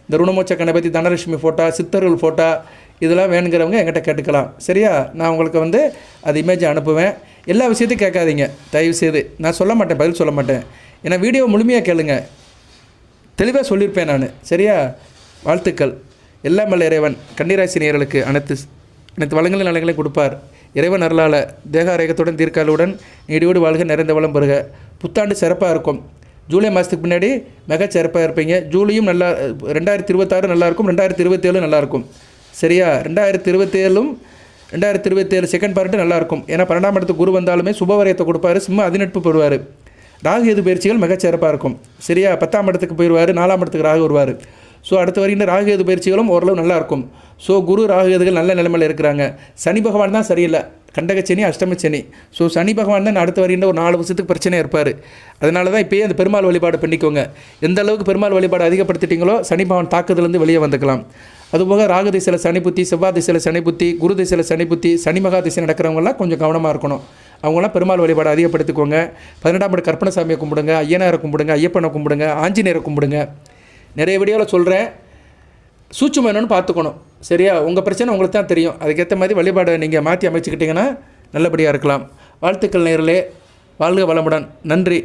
இந்த ருணமோச்ச கணபதி, தனலட்சுமி ஃபோட்டோ, சித்தர்கள் ஃபோட்டோ இதெல்லாம் வேணுங்கிறவங்க என்கிட்ட கேட்டுக்கலாம், சரியா? நான் உங்களுக்கு வந்து அது இமேஜை அனுப்புவேன். எல்லா விஷயத்தையும் கேட்காதீங்க தயவுசெய்து. நான் சொல்ல மாட்டேன், பதில் சொல்ல மாட்டேன். ஏன்னா வீடியோ முழுமையாக கேளுங்க, தெளிவாக சொல்லியிருப்பேன் நான், சரியா? வாழ்த்துக்கள். எல்லாம் வல்ல இறைவன் கன்னிராசி நேயர்களுக்கு அனைத்து வளங்களும் நலங்களையும் கொடுப்பார். இறைவன் அருளால் தேகாரேகத்துடன் தீர்க்காலுடன் நீடியோடு வாழ்க, நிறைந்த வளம் பெறுக. புத்தாண்டு சிறப்பாக இருக்கும். ஜூலை மாதத்துக்கு முன்னாடி மிக சிறப்பாக இருப்பீங்க. ஜூலையும் நல்லா, 2026 நல்லாயிருக்கும், 2027 நல்லாயிருக்கும், சரியா? 2027 செகண்ட் பார்ட்டு நல்லாயிருக்கும். ஏன்னா 12ஆம் இடத்துக்கு குரு வந்தாலுமே சுபவரையத்தை கொடுப்பாரு, சிம்ம அதிநட்பு பெறுவார். ராகு எது பயிற்சிகள் மிகச்சிறப்பாக இருக்கும், சரியா? 10ஆம் இடத்துக்கு போயிடுவார், 4ஆம் இடத்துக்கு ராகு வருவார். ஸோ அடுத்து வருகின்ற ராகு எது பயிற்சிகளும் ஓரளவு நல்லாயிருக்கும். ஸோ குரு ராகு எதுகள் நல்ல நிலைமையில் இருக்கிறாங்க. சனி பகவான் தான் சரியில்லை, கண்டகச்சனி, அஷ்டமச்சனி. ஸோ சனி பகவான் தான் அடுத்து வருகின்ற ஒரு 4 வருஷத்துக்கு பிரச்சனையாக இருப்பார். அதனால தான் இப்போயே அந்த பெருமாள் வழிபாடு பண்ணிக்கோங்க. எந்த அளவுக்கு பெருமாள் வழிபாடு அதிகப்படுத்திட்டீங்களோ சனி பகவான் தாக்குதலேருந்து வெளியே வந்துக்கலாம். அதுபோக ராகு திசையில் சனி புத்தி, செவ்வாய் திசையில் சனி புத்தி, குரு திசையில் சனி புத்தி, சனி மகா திசை நடக்கிறவங்களாம் கொஞ்சம் கவனமாக இருக்கணும். அவங்களாம் பெருமாள் வழிபாடு அதிகப்படுத்திக்கோங்க. 12ஆம் படி கற்பனை சாமியை கும்பிடுங்க, ஐயனாரை கும்பிடுங்க, ஐயப்பனை கும்பிடுங்க, ஆஞ்சநேயரை கும்பிடுங்க. நிறைய வீடியோவில் சொல்கிறேன், சூட்சுமம் என்னன்னு பார்த்துக்கணும், சரியா? உங்கள் பிரச்சனை உங்களுக்கு தான் தெரியும். அதுக்கேற்ற மாதிரி வழிபாடை நீங்கள் மாற்றி அமைச்சுக்கிட்டிங்கன்னா நல்லபடியாக இருக்கலாம். வாழ்த்துக்கள் நேயர்களே, வாழ்க வளமுடன். நன்றி.